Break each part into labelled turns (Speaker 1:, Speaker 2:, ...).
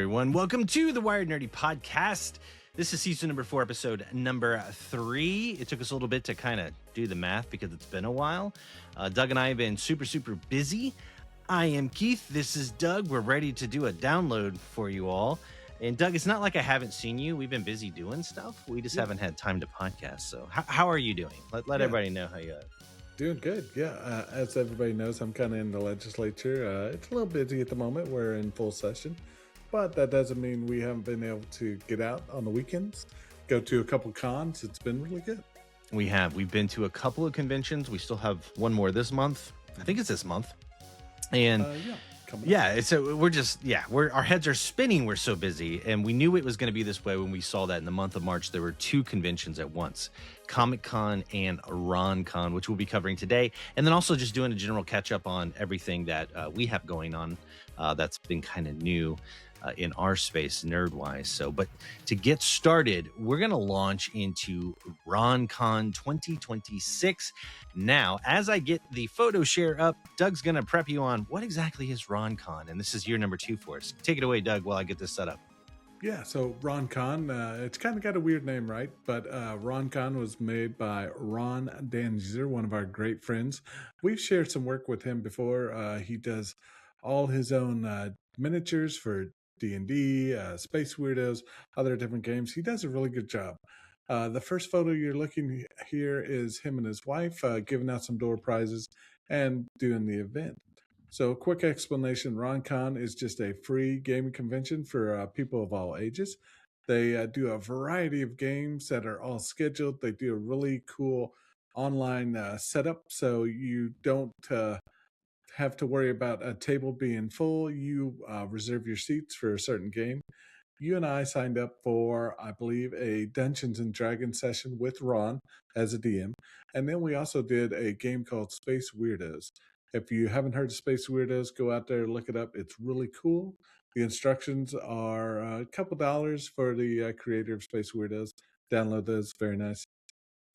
Speaker 1: everyone. Welcome to the Wired Nerdy Podcast. This is season number 4, episode number 3. It took us a little bit to kind of do the math because it's been a while. Doug and I have been super busy. I am Keith. This is Doug. We're ready to do a download for you all. And Doug, it's not like I haven't seen you. We've been busy doing stuff. We just haven't had time to podcast. So how are you doing? Let everybody know how you are.
Speaker 2: Doing good, yeah. As everybody knows, I'm kind of in the legislature. It's a little busy at the moment. We're in full session, but that doesn't mean we haven't been able to get out on the weekends, go to a couple cons. It's been really good.
Speaker 1: We have. We've been to a couple of conventions. We still have one more this month. I think it's this month. And our heads are spinning. We're so busy, and we knew it was going to be this way when we saw that in the month of March there were 2 conventions at once, ComicCon and RonCon, which we'll be covering today, and then also just doing a general catch up on everything that we have going on that's been kind of new in our space nerd-wise. So, but to get started, we're going to launch into RonCon 2026. Now, as I get the photo share up, Doug's going to prep you on what exactly is RonCon, and this is year number 2 for us. Take it away, Doug, while I get this set up.
Speaker 2: Yeah, so RonCon, it's kind of got a weird name, right? But RonCon was made by Ron Danzer, one of our great friends. We've shared some work with him before. He does all his own miniatures for D&D, Space Weirdos, other different games. He does a really good job. The first photo you're looking here is him and his wife giving out some door prizes and doing the event. So quick explanation, RonCon is just a free gaming convention for people of all ages. They do a variety of games that are all scheduled. They do a really cool online setup, so you don't have to worry about a table being full. You reserve your seats for a certain game. You and I signed up for, I believe, a Dungeons and Dragons session with Ron as a DM. And then we also did a game called Space Weirdos. If you haven't heard of Space Weirdos, go out there, look it up. It's really cool. The instructions are a couple dollars for the creator of Space Weirdos. Download those, very nice.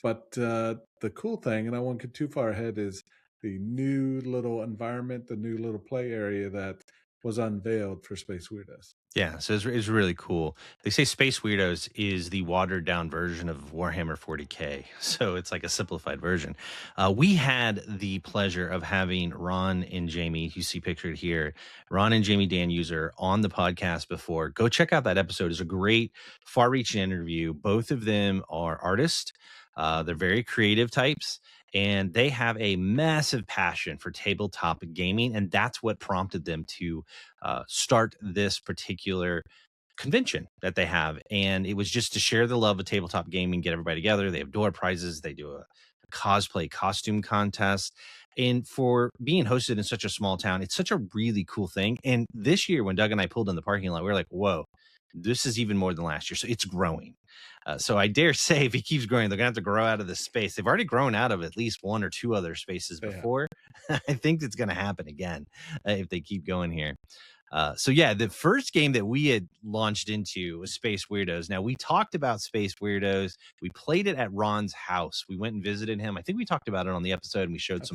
Speaker 2: But the cool thing, and I won't get too far ahead, is the new little environment, the new little play area that was unveiled for Space Weirdos.
Speaker 1: Yeah, so it's really cool. They say Space Weirdos is the watered down version of Warhammer 40K. So it's like a simplified version. We had the pleasure of having Ron and Jamie, you see pictured here, Ron and Jamie Dan User on the podcast before. Go check out that episode. It's a great far-reaching interview. Both of them are artists. They're very creative types, and they have a massive passion for tabletop gaming, and that's what prompted them to start this particular convention that they have. And it was just to share the love of tabletop gaming, get everybody together. They have door prizes. They do a cosplay costume contest. And for being hosted in such a small town, it's such a really cool thing. And this year, when Doug and I pulled in the parking lot, we were like, whoa, this is even more than last year. So it's growing. So I dare say if he keeps growing, they're going to have to grow out of this space. They've already grown out of at least 1 or 2 other spaces before. Yeah. I think it's going to happen again if they keep going here. The first game that we had launched into was Space Weirdos. Now, we talked about Space Weirdos. We played it at Ron's house. We went and visited him. I think we talked about it on the episode, and we showed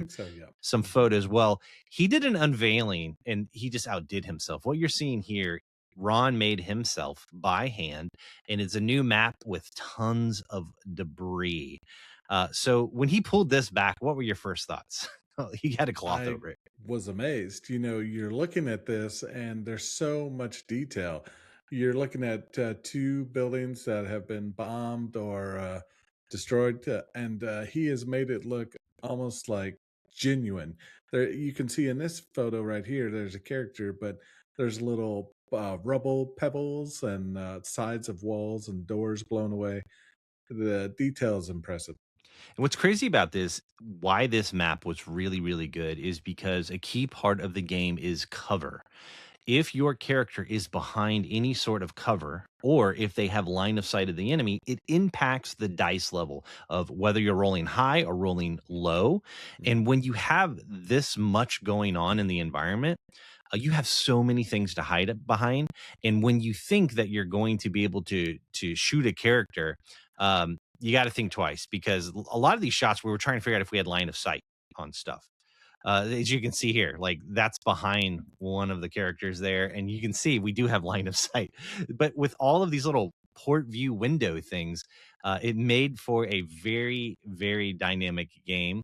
Speaker 1: some photos. Well, he did an unveiling, and he just outdid himself. What you're seeing here, Ron made himself by hand, and it's a new map with tons of debris. So when he pulled this back, what were your first thoughts? He had a cloth over it.
Speaker 2: Was amazed. You're looking at this, and there's so much detail. You're looking at 2 buildings that have been bombed or destroyed, and he has made it look almost like genuine. There, you can see in this photo right here, there's a character, but there's little rubble pebbles and sides of walls and doors blown away. The detail is impressive.
Speaker 1: And what's crazy about this, why this map was really, really good, is because a key part of the game is cover. If your character is behind any sort of cover, or if they have line of sight of the enemy, it impacts the dice level of whether you're rolling high or rolling low. And when you have this much going on in the environment, you have so many things to hide behind. And when you think that you're going to be able to shoot a character, you got to think twice, because a lot of these shots we were trying to figure out if we had line of sight on stuff. As you can see here, like that's behind one of the characters there, and you can see we do have line of sight. But with all of these little port view window things, it made for a very, very dynamic game.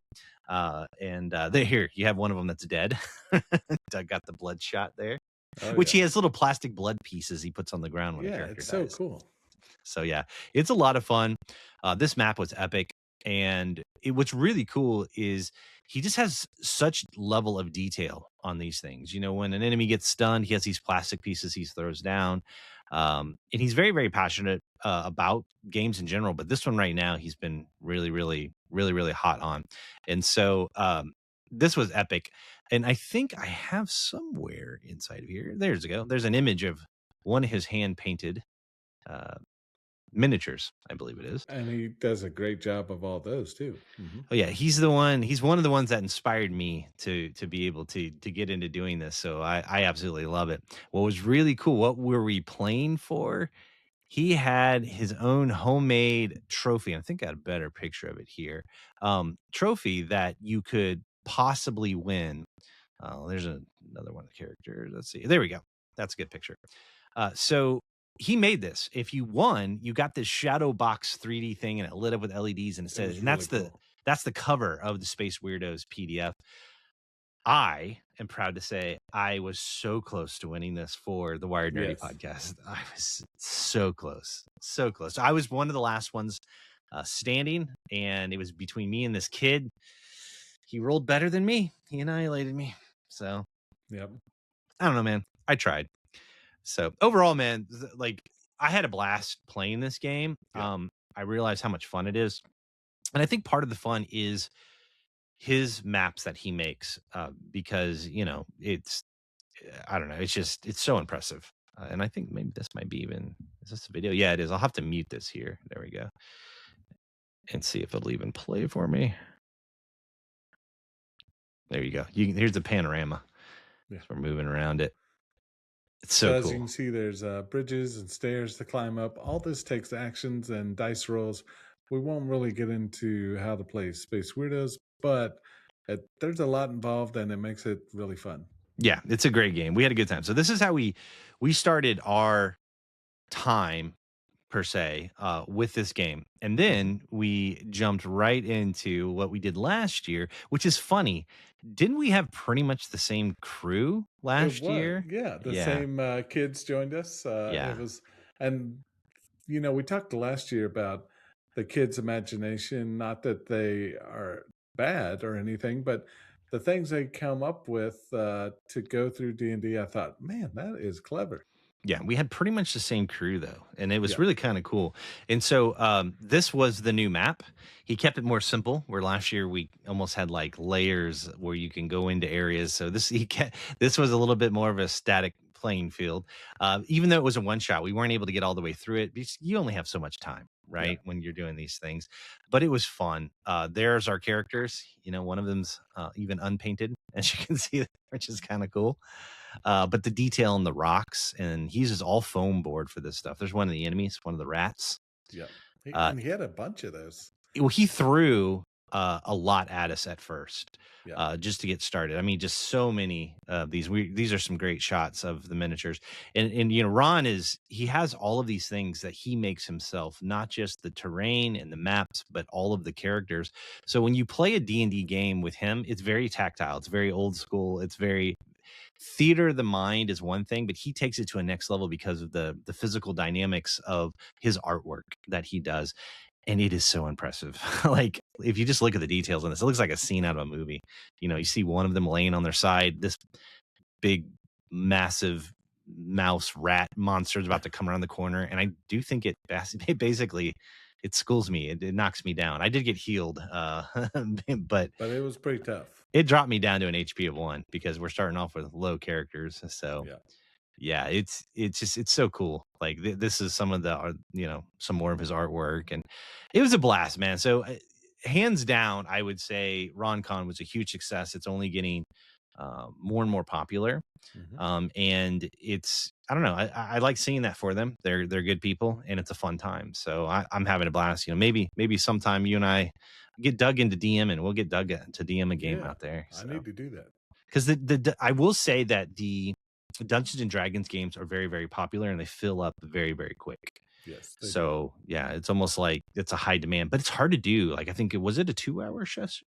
Speaker 1: There, here you have one of them that's dead. I got the blood shot there,
Speaker 2: Oh
Speaker 1: which
Speaker 2: yeah.
Speaker 1: he has little plastic blood pieces he puts on the ground when a
Speaker 2: Yeah,
Speaker 1: character
Speaker 2: it's so
Speaker 1: dies.
Speaker 2: cool.
Speaker 1: So yeah, it's a lot of fun. This map was epic, and what's really cool is he just has such level of detail on these things. You know, when an enemy gets stunned, he has these plastic pieces he throws down, and he's very, very passionate about games in general. But this one right now, he's been really, really, really, really hot on, and so this was epic. And I think I have somewhere inside of here. There's a go. There's an image of one of his hand painted uh, miniatures, I believe it is.
Speaker 2: And he does a great job of all those too.
Speaker 1: Oh yeah, he's the one. He's one of the ones that inspired me to be able to get into doing this. So I absolutely love it. What was really cool? What were we playing for? He had his own homemade trophy. I think I got a better picture of it here. Trophy that you could possibly win. There's another one of the characters. Let's see. There we go. That's a good picture. So he made this. If you won, you got this shadow box 3D thing, and it lit up with LEDs, and it
Speaker 2: It
Speaker 1: said,
Speaker 2: was
Speaker 1: and
Speaker 2: really cool.
Speaker 1: that's the cover of the Space Weirdos PDF. I am proud to say I was so close to winning this for the Wired Nerdy
Speaker 2: Yes.
Speaker 1: podcast. I was so close, so close. I was one of the last ones standing, and it was between me and this kid. He rolled better than me. He annihilated me. So
Speaker 2: Yep.
Speaker 1: I don't know, man. I tried. So overall, man, like I had a blast playing this game.
Speaker 2: Yeah.
Speaker 1: I realized how much fun it is, and I think part of the fun is his maps that he makes, because it's I don't know, it's so impressive. And I think maybe this might be even is this a video? Yeah, it is. I'll have to mute this here. There we go, and see if it'll even play for me. There you go. Here's the panorama.
Speaker 2: Yeah.
Speaker 1: So we're moving around it. It's
Speaker 2: So
Speaker 1: so
Speaker 2: as you can
Speaker 1: cool.
Speaker 2: see, there's bridges and stairs to climb up. All this takes actions and dice rolls. We won't really get into how to play Space Weirdos, but there's a lot involved, and it makes it really fun.
Speaker 1: Yeah, it's a great game. We had a good time. So this is how we started our time per se with this game, and
Speaker 2: Mhm.
Speaker 1: then we jumped right into what we did last year, which is funny. Didn't we have pretty much the same crew
Speaker 2: It
Speaker 1: last
Speaker 2: was,
Speaker 1: year?
Speaker 2: yeah. The
Speaker 1: Yeah,
Speaker 2: same kids joined us. It
Speaker 1: yeah,
Speaker 2: was, and we talked last year about the kids' imagination. Not that they are bad or anything, but the things they come up with to go through D&D. I thought, man, that is clever.
Speaker 1: yeah. We had pretty much the same crew though, and it was
Speaker 2: Yeah.
Speaker 1: really kind of cool. And so this was the new map. He kept it more simple. Where last year we almost had like layers where you can go into areas. So this was a little bit more of a static playing field. Even though it was a one shot, we weren't able to get all the way through it because you only have so much time,
Speaker 2: Yeah.
Speaker 1: right? When you're doing these things, but it was fun. There's our characters. One of them's even unpainted, as you can see, which is kind of cool. But the detail in the rocks, and he uses all foam board for this stuff. There's one of the enemies, one of the rats.
Speaker 2: Yeah.
Speaker 1: Uh,
Speaker 2: And he had a bunch of those.
Speaker 1: well, he threw a lot at us at first,
Speaker 2: Yeah.
Speaker 1: just to get started. I mean, just so many of these. These are some great shots of the miniatures, and Ron he has all of these things that he makes himself, not just the terrain and the maps, but all of the characters. So when you play a D&D game with him, it's very tactile. It's very old school. It's very theater of the mind is one thing, but he takes it to a next level because of the physical dynamics of his artwork that he does. And it is so impressive. Like if you just look at the details on this, it looks like a scene out of a movie. You see one of them laying on their side, this big, massive mouse rat monster is about to come around the corner. And I do think it basically it schools me. It knocks me down. I did get healed, but
Speaker 2: But it was pretty tough.
Speaker 1: it dropped me down to an HP of 1 because we're starting off with low characters. So
Speaker 2: Yeah.
Speaker 1: yeah, it's so cool. Like this is some of the some more of his artwork, and it was a blast, man. So hands down, I would say RonCon was a huge success. It's only getting more and more popular,
Speaker 2: Hmm.
Speaker 1: and it's I don't know. I like seeing that for them. They're good people, and it's a fun time. So I'm having a blast. Maybe sometime you and I get dug into DM, and we'll get dug to DM a game
Speaker 2: Yeah,
Speaker 1: out there.
Speaker 2: I
Speaker 1: So
Speaker 2: need to do that.
Speaker 1: because I will say that the Dungeons and Dragons games are very very popular, and they fill up very very quick.
Speaker 2: Yes, they do.
Speaker 1: So yeah, it's almost like it's a high demand, but it's hard to do. Like I think it was it a 2 hour session.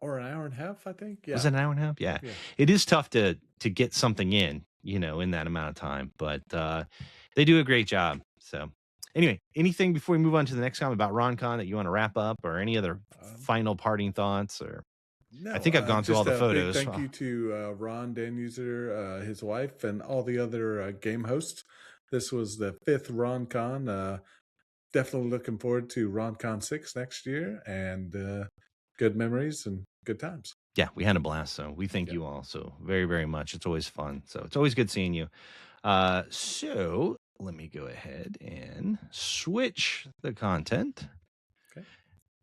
Speaker 2: Or an hour and a half, I think.
Speaker 1: Was
Speaker 2: Yeah,
Speaker 1: it an hour and a half? Yeah.
Speaker 2: yeah.
Speaker 1: It is tough to get something in, in that amount of time, but they do a great job. So anyway, anything before we move on to the next comment about RonCon that you want to wrap up or any other
Speaker 2: Um,
Speaker 1: final parting thoughts or I
Speaker 2: no,
Speaker 1: think I've gone through all
Speaker 2: just
Speaker 1: the
Speaker 2: a big
Speaker 1: photos.
Speaker 2: thank you to Ron Danuser, his wife, and all the other game hosts. This was the fifth RonCon. Definitely looking forward to RonCon 6 next year, and good memories and good times.
Speaker 1: Yeah, we had a blast. So we thank
Speaker 2: Yeah.
Speaker 1: you all so very, very much. It's always fun. So it's always good seeing you. So let me go ahead and switch the content.
Speaker 2: Okay.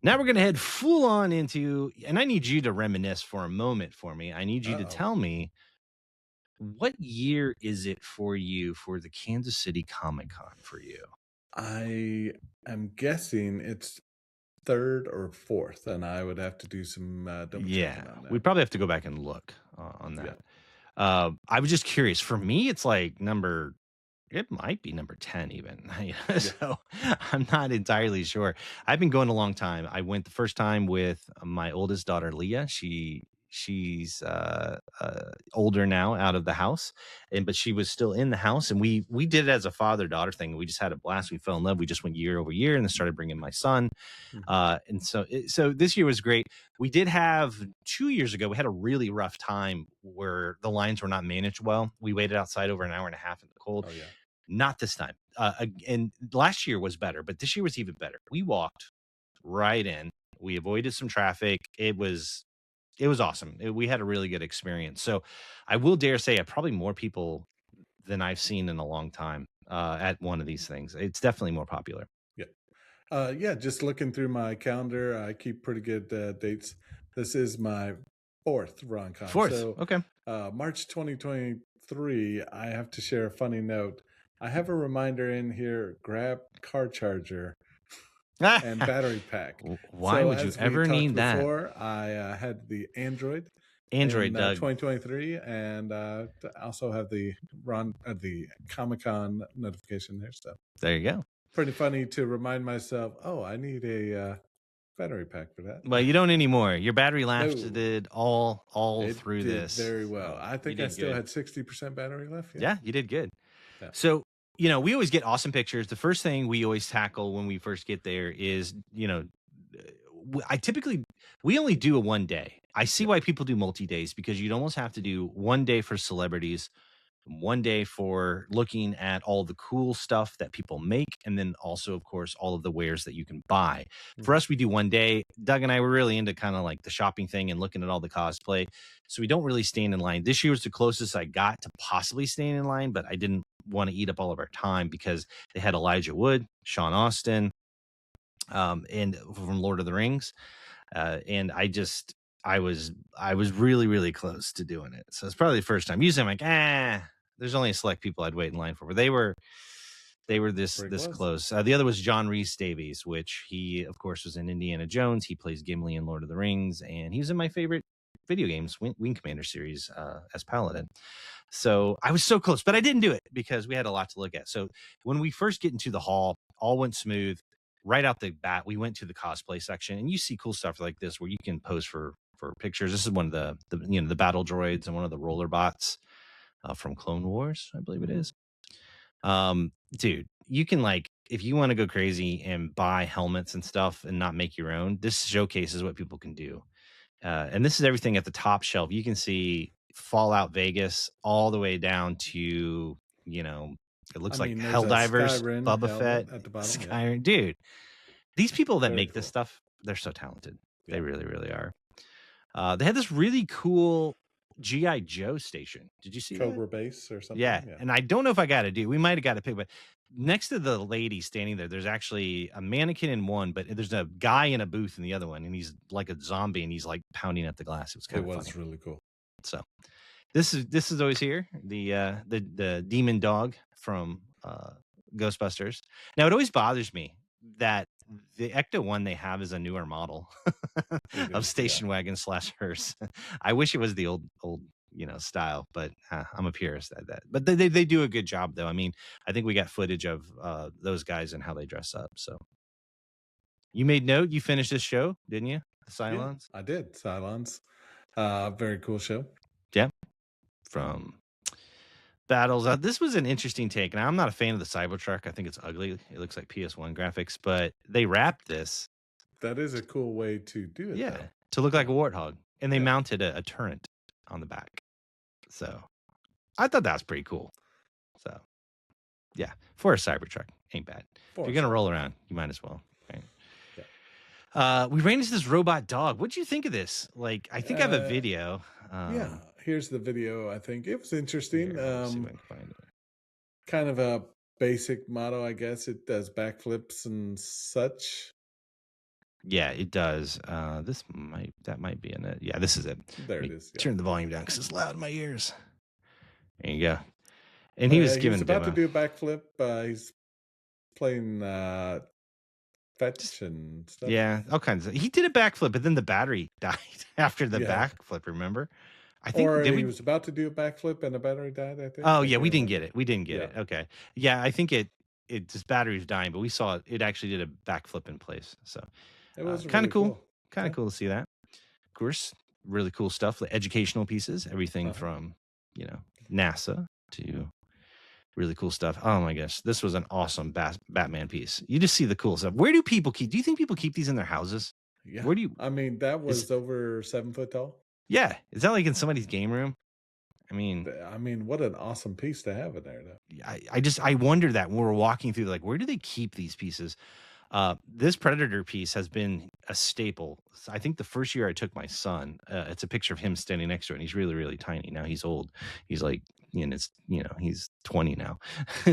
Speaker 1: Now we're going to head full on into, and I need you to reminisce for a moment for me. I need you to
Speaker 2: Uh-oh.
Speaker 1: tell me what year is it for you for the Kansas City Comic Con for you?
Speaker 2: I am guessing it's third or fourth, and I would have to do some double checking
Speaker 1: Yeah,
Speaker 2: on
Speaker 1: we
Speaker 2: that.
Speaker 1: probably have to go back and look on
Speaker 2: Yeah.
Speaker 1: that. I was just curious. For me, it's like number it might be number 10 even.
Speaker 2: Yeah.
Speaker 1: So I'm not entirely sure. I've been going a long time. I went the first time with my oldest daughter, Leah. She's older now out of the house but she was still in the house and we did it as a father-daughter thing. We just had a blast. We fell in love. We just went year over year and then started bringing my son.
Speaker 2: Mhm.
Speaker 1: So this year was great. We did have 2 years ago, we had a really rough time where the lines were not managed well. We waited outside over an hour and a half in the cold.
Speaker 2: Oh, yeah.
Speaker 1: Not this time. And last year was better, but this year was even better. We walked right in. We avoided some traffic. It was awesome. We had a really good experience. So I will dare say probably more people than I've seen in a long time at one of these things. It's definitely more popular.
Speaker 2: Yeah. Yeah, just looking through my calendar, I keep pretty good dates. This is my fourth RonCon.
Speaker 1: Fourth.
Speaker 2: So,
Speaker 1: Okay.
Speaker 2: March 2023, I have to share a funny note. I have a reminder in here, grab car charger and battery pack.
Speaker 1: Why
Speaker 2: So,
Speaker 1: would you
Speaker 2: as we
Speaker 1: ever
Speaker 2: talked
Speaker 1: need that?
Speaker 2: before, I had the Android in
Speaker 1: Android Doug.
Speaker 2: 2023, and I also have the Comic Con notification there. So,
Speaker 1: There you go.
Speaker 2: pretty funny to remind myself, oh, I need a battery pack for
Speaker 1: Well,
Speaker 2: that.
Speaker 1: you don't anymore. Your battery
Speaker 2: No,
Speaker 1: lasted all
Speaker 2: it
Speaker 1: through
Speaker 2: did
Speaker 1: this.
Speaker 2: very well.
Speaker 1: So
Speaker 2: I
Speaker 1: you
Speaker 2: think I
Speaker 1: did
Speaker 2: still
Speaker 1: good.
Speaker 2: had 60% battery left. Yeah.
Speaker 1: Yeah, you did good.
Speaker 2: Yeah.
Speaker 1: So, we always get awesome pictures. The first thing we always tackle when we first get there is, I typically, we only do a 1 day. I see
Speaker 2: Yeah.
Speaker 1: why people do multi days because you'd almost have to do 1 day for celebrities, 1 day for looking at all the cool stuff that people make, and then also, of course, all of the wares that you can buy. For
Speaker 2: Mhm.
Speaker 1: us, we do 1 day. Doug and I were really into kind of like the shopping thing and looking at all the cosplay. So we don't really stand in line. This year was the closest I got to possibly staying in line, but I didn't want to eat up all of our time because they had Elijah Wood, Sean Austin, and from Lord of the Rings. And I was really, really close to doing it. So it's probably the first time. Usually I'm like, there's only a select people I'd wait in line for, but they were this
Speaker 2: Pretty
Speaker 1: this
Speaker 2: close.
Speaker 1: close. The other was John Rhys Davies, which he, of course, was in Indiana Jones. He plays Gimli in Lord of the Rings, and he was in my favorite video games, Wing Commander series, as Paladin. So I was so close, but I didn't do it because we had a lot to look at. So when we first get into the hall, all went smooth. Right out the bat, we went to the cosplay section, and you see cool stuff like this where you can pose for pictures. This is one of the battle droids and one of the roller bots from Clone Wars, I believe it
Speaker 2: Hmm.
Speaker 1: is. Dude, you can if you want to go crazy and buy helmets and stuff and not make your own, this showcases what people can do. And this is everything at the top shelf. You can see Fallout Vegas all the way down to, it
Speaker 2: I
Speaker 1: looks like
Speaker 2: mean, there's a
Speaker 1: Helldivers,
Speaker 2: Skyrim
Speaker 1: Bubba Fett,
Speaker 2: helmet at the bottom. Yeah.
Speaker 1: Skyrim. Dude, these people that
Speaker 2: Very
Speaker 1: make this
Speaker 2: cool.
Speaker 1: stuff, they're so talented. They
Speaker 2: Yeah.
Speaker 1: really, really are. They had this really cool GI Joe station. Did you see that?
Speaker 2: Cobra base or
Speaker 1: Yeah,
Speaker 2: something. Yeah.
Speaker 1: and I don't know if I got to do. We might have got to pick, but next to the lady standing there, there's actually a mannequin in one, but there's a guy in a booth in the other one, and he's like a zombie, and he's like pounding at the glass. It was
Speaker 2: It
Speaker 1: kind of funny.
Speaker 2: was really cool.
Speaker 1: So This is always here. The demon dog from Ghostbusters. Now it always bothers me that the Ecto one they have is a newer model
Speaker 2: It
Speaker 1: of
Speaker 2: is, yeah.
Speaker 1: station wagon slash hearse. I wish it was the old style, but I'm a purist at that. But they do a good job though. I mean, I think we got footage of those guys and how they dress up. So you made note. You finished this show, didn't you? The
Speaker 2: Yeah,
Speaker 1: Cylons.
Speaker 2: I did. Cylons. Very cool show.
Speaker 1: Yeah,
Speaker 2: Yeah.
Speaker 1: from battles. This was an interesting take, and I'm not a fan of the Cybertruck. I think it's ugly. It looks like PS1 graphics, but they wrapped this,
Speaker 2: That is a cool way to do it,
Speaker 1: yeah,
Speaker 2: though.
Speaker 1: to look like
Speaker 2: Yeah.
Speaker 1: a warthog, and they
Speaker 2: Yeah.
Speaker 1: mounted a turret on the back. So I thought that was pretty cool. So yeah, for a Cybertruck, ain't bad. If you're
Speaker 2: For
Speaker 1: gonna
Speaker 2: sure.
Speaker 1: roll around, you might as well. Right?
Speaker 2: Yeah.
Speaker 1: We ran into this robot dog. What do you think of this? Like, I think I have a
Speaker 2: Uh,
Speaker 1: video.
Speaker 2: yeah. Here's the video. I think it was interesting.
Speaker 1: Here, let me see if I can find it.
Speaker 2: Kind of a basic model, I guess. It does backflips and such.
Speaker 1: Yeah, it does. That might be in it. Yeah, this is it.
Speaker 2: There
Speaker 1: Let
Speaker 2: it
Speaker 1: me
Speaker 2: is. Yeah.
Speaker 1: turn the volume down because it's loud in my ears. There you go. And he was giving
Speaker 2: He's
Speaker 1: a
Speaker 2: about to
Speaker 1: demo.
Speaker 2: do a backflip. He's playing
Speaker 1: Just
Speaker 2: fetch and stuff.
Speaker 1: yeah, all kinds of. He did a backflip, but then the battery died after the
Speaker 2: Yeah.
Speaker 1: backflip. Remember? I think
Speaker 2: Or
Speaker 1: did
Speaker 2: he
Speaker 1: we?
Speaker 2: was about to do a backflip and the battery died, I think.
Speaker 1: Oh
Speaker 2: I
Speaker 1: yeah,
Speaker 2: can't
Speaker 1: we didn't get
Speaker 2: remember.
Speaker 1: it. We didn't get
Speaker 2: Yeah.
Speaker 1: it. Okay. Yeah, I think it just battery was dying, but we saw it. It actually did a backflip in place. So
Speaker 2: It was
Speaker 1: kind of
Speaker 2: really
Speaker 1: cool.
Speaker 2: cool.
Speaker 1: Kind of
Speaker 2: Yeah.
Speaker 1: cool to see that. Of course, really cool stuff. Like educational pieces, everything
Speaker 2: Uh-huh.
Speaker 1: from NASA to really cool stuff. Oh my gosh, this was an awesome Batman piece. You just see the cool stuff. Where do people keep? Do you think people keep these in their houses?
Speaker 2: Yeah.
Speaker 1: Where do you?
Speaker 2: I mean, that
Speaker 1: Is
Speaker 2: was over 7 foot tall.
Speaker 1: yeah? Is that like in somebody's game room? I mean,
Speaker 2: I mean, what an awesome piece to have in there, though.
Speaker 1: I wonder that when we're walking through, like, where do they keep these pieces? This Predator piece has been a staple. I think the first year I took my son, it's a picture of him standing next to it, and he's really, really tiny. Now he's old. He's like, he's 20 now.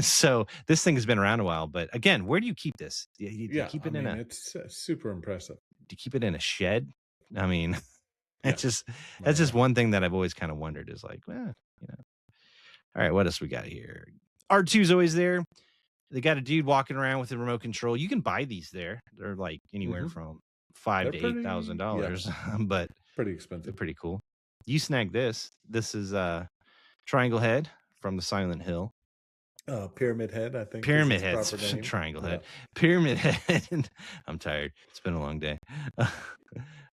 Speaker 1: So this thing has been around a while. But again, where do you keep this? Do you
Speaker 2: Yeah.
Speaker 1: keep
Speaker 2: I
Speaker 1: it in
Speaker 2: mean,
Speaker 1: a
Speaker 2: it's super impressive.
Speaker 1: do you keep it in a shed? I mean,
Speaker 2: Yeah.
Speaker 1: it's just
Speaker 2: No,
Speaker 1: that's
Speaker 2: no.
Speaker 1: just one thing that I've always kind of wondered is like, you know. All right, what else we got here? R2's always there. They got a dude walking around with a remote control. You can buy these there. They're like anywhere
Speaker 2: Hmm.
Speaker 1: from five
Speaker 2: They're
Speaker 1: to eight thousand
Speaker 2: pretty, yeah,
Speaker 1: dollars, but
Speaker 2: pretty
Speaker 1: they're
Speaker 2: expensive.
Speaker 1: pretty cool. You snagged this. This is Triangle Head from the Silent Hill.
Speaker 2: Pyramid Head, I think, is
Speaker 1: Pyramid
Speaker 2: his
Speaker 1: Head,
Speaker 2: proper name.
Speaker 1: Triangle
Speaker 2: Yeah.
Speaker 1: Head, Pyramid Head. I'm tired. It's been a long day.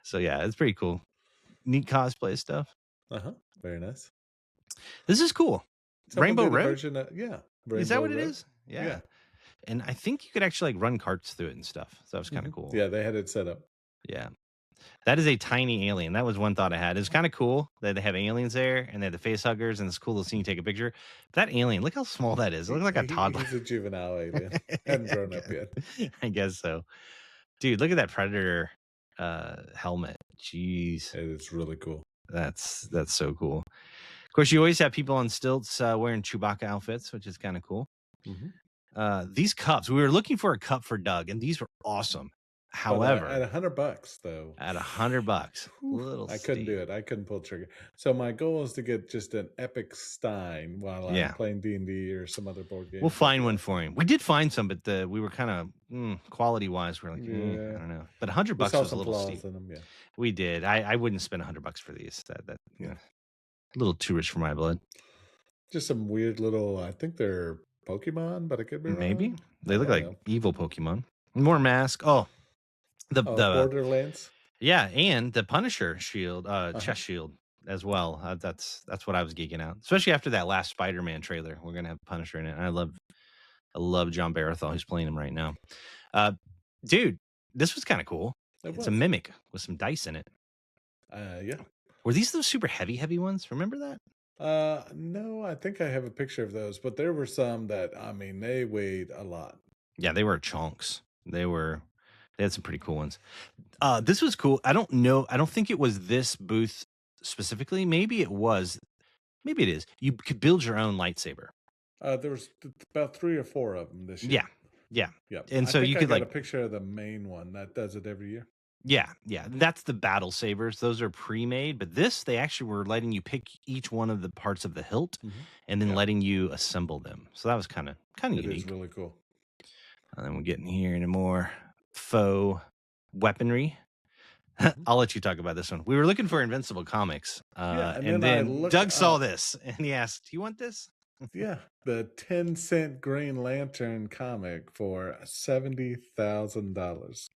Speaker 1: So yeah, it's pretty cool. Neat cosplay stuff.
Speaker 2: Uh-huh. Very nice.
Speaker 1: This is cool.
Speaker 2: Someone
Speaker 1: Rainbow
Speaker 2: did a
Speaker 1: Road.
Speaker 2: version of, yeah,
Speaker 1: Is that
Speaker 2: Rainbow
Speaker 1: what it
Speaker 2: Road.
Speaker 1: is? Yeah.
Speaker 2: Yeah.
Speaker 1: And I think you could actually like run carts through it and stuff. So that was kind of cool.
Speaker 2: Yeah, they had it set up.
Speaker 1: Yeah. That is a tiny alien. That was one thought I had. It's kind of cool that they have aliens there and they have the face huggers and it's cool to see you take a picture. That alien, look how small that is. It looks like a toddler.
Speaker 2: He's a juvenile alien. Hadn't grown up yet.
Speaker 1: I guess so. Dude, look at that Predator helmet. Jeez.
Speaker 2: It is really cool.
Speaker 1: That's so cool. Of course, you always have people on stilts wearing Chewbacca outfits, which is kind of cool. These cups, we were looking for a cup for Doug, and these were awesome. However,
Speaker 2: at $100 though,
Speaker 1: at $100, little
Speaker 2: I couldn't do
Speaker 1: steep.
Speaker 2: it. I couldn't pull the trigger. So my goal is to get just an epic Stein while I'm
Speaker 1: Yeah,
Speaker 2: playing D&D or some other board game.
Speaker 1: we'll find one for him. We did find some, but we were kind of quality wise, we're like, I
Speaker 2: Yeah,
Speaker 1: don't know. But
Speaker 2: we
Speaker 1: $100
Speaker 2: saw
Speaker 1: was a
Speaker 2: some
Speaker 1: little steep.
Speaker 2: flaws in them. Yeah,
Speaker 1: We did. I wouldn't spend $100 for these. That
Speaker 2: yeah.
Speaker 1: a little too rich for my blood.
Speaker 2: Just some weird little. I think they're Pokemon, but I could be
Speaker 1: Maybe
Speaker 2: wrong.
Speaker 1: they
Speaker 2: I
Speaker 1: look
Speaker 2: don't
Speaker 1: like
Speaker 2: know.
Speaker 1: evil Pokemon. More mask. Oh, the
Speaker 2: Borderlands.
Speaker 1: yeah, and the Punisher shield,
Speaker 2: Uh-huh.
Speaker 1: chest shield as well. That's what I was geeking out, especially after that last Spider-Man trailer. We're gonna have Punisher in it. And I love John Barathol, who's playing him right now. Dude, this was kind of cool.
Speaker 2: It
Speaker 1: It's a
Speaker 2: was.
Speaker 1: mimic with some dice in it.
Speaker 2: Yeah.
Speaker 1: Were these those super heavy ones? Remember that?
Speaker 2: No, I think I have a picture of those, but there were some that I mean they weighed a lot.
Speaker 1: Yeah, they were chunks. They had some pretty cool ones. This was cool. I don't know. I don't think it was this booth specifically. Maybe it was. Maybe it is. You could build your own lightsaber.
Speaker 2: There was about 3 or 4 of them this year.
Speaker 1: Yeah. Yeah.
Speaker 2: Yep.
Speaker 1: And
Speaker 2: I
Speaker 1: so
Speaker 2: think
Speaker 1: you
Speaker 2: I
Speaker 1: could
Speaker 2: got
Speaker 1: like
Speaker 2: a picture of the main one that does it every year.
Speaker 1: Yeah, yeah, that's the battle sabers. Those are pre-made, but this they actually were letting you pick each one of the parts of the hilt
Speaker 2: Hmm.
Speaker 1: and then
Speaker 2: Yeah,
Speaker 1: letting you assemble them. So that was kind of
Speaker 2: it is
Speaker 1: unique.
Speaker 2: really cool.
Speaker 1: And then we're getting here into more faux weaponry.
Speaker 2: Hmm.
Speaker 1: I'll let you talk about this one. We were looking for Invincible comics,
Speaker 2: Yeah, and
Speaker 1: and
Speaker 2: then I
Speaker 1: then
Speaker 2: look
Speaker 1: Doug saw
Speaker 2: up.
Speaker 1: this and he asked, "Do you want this?"
Speaker 2: Yeah, the 10-cent Green Lantern comic for $70,000.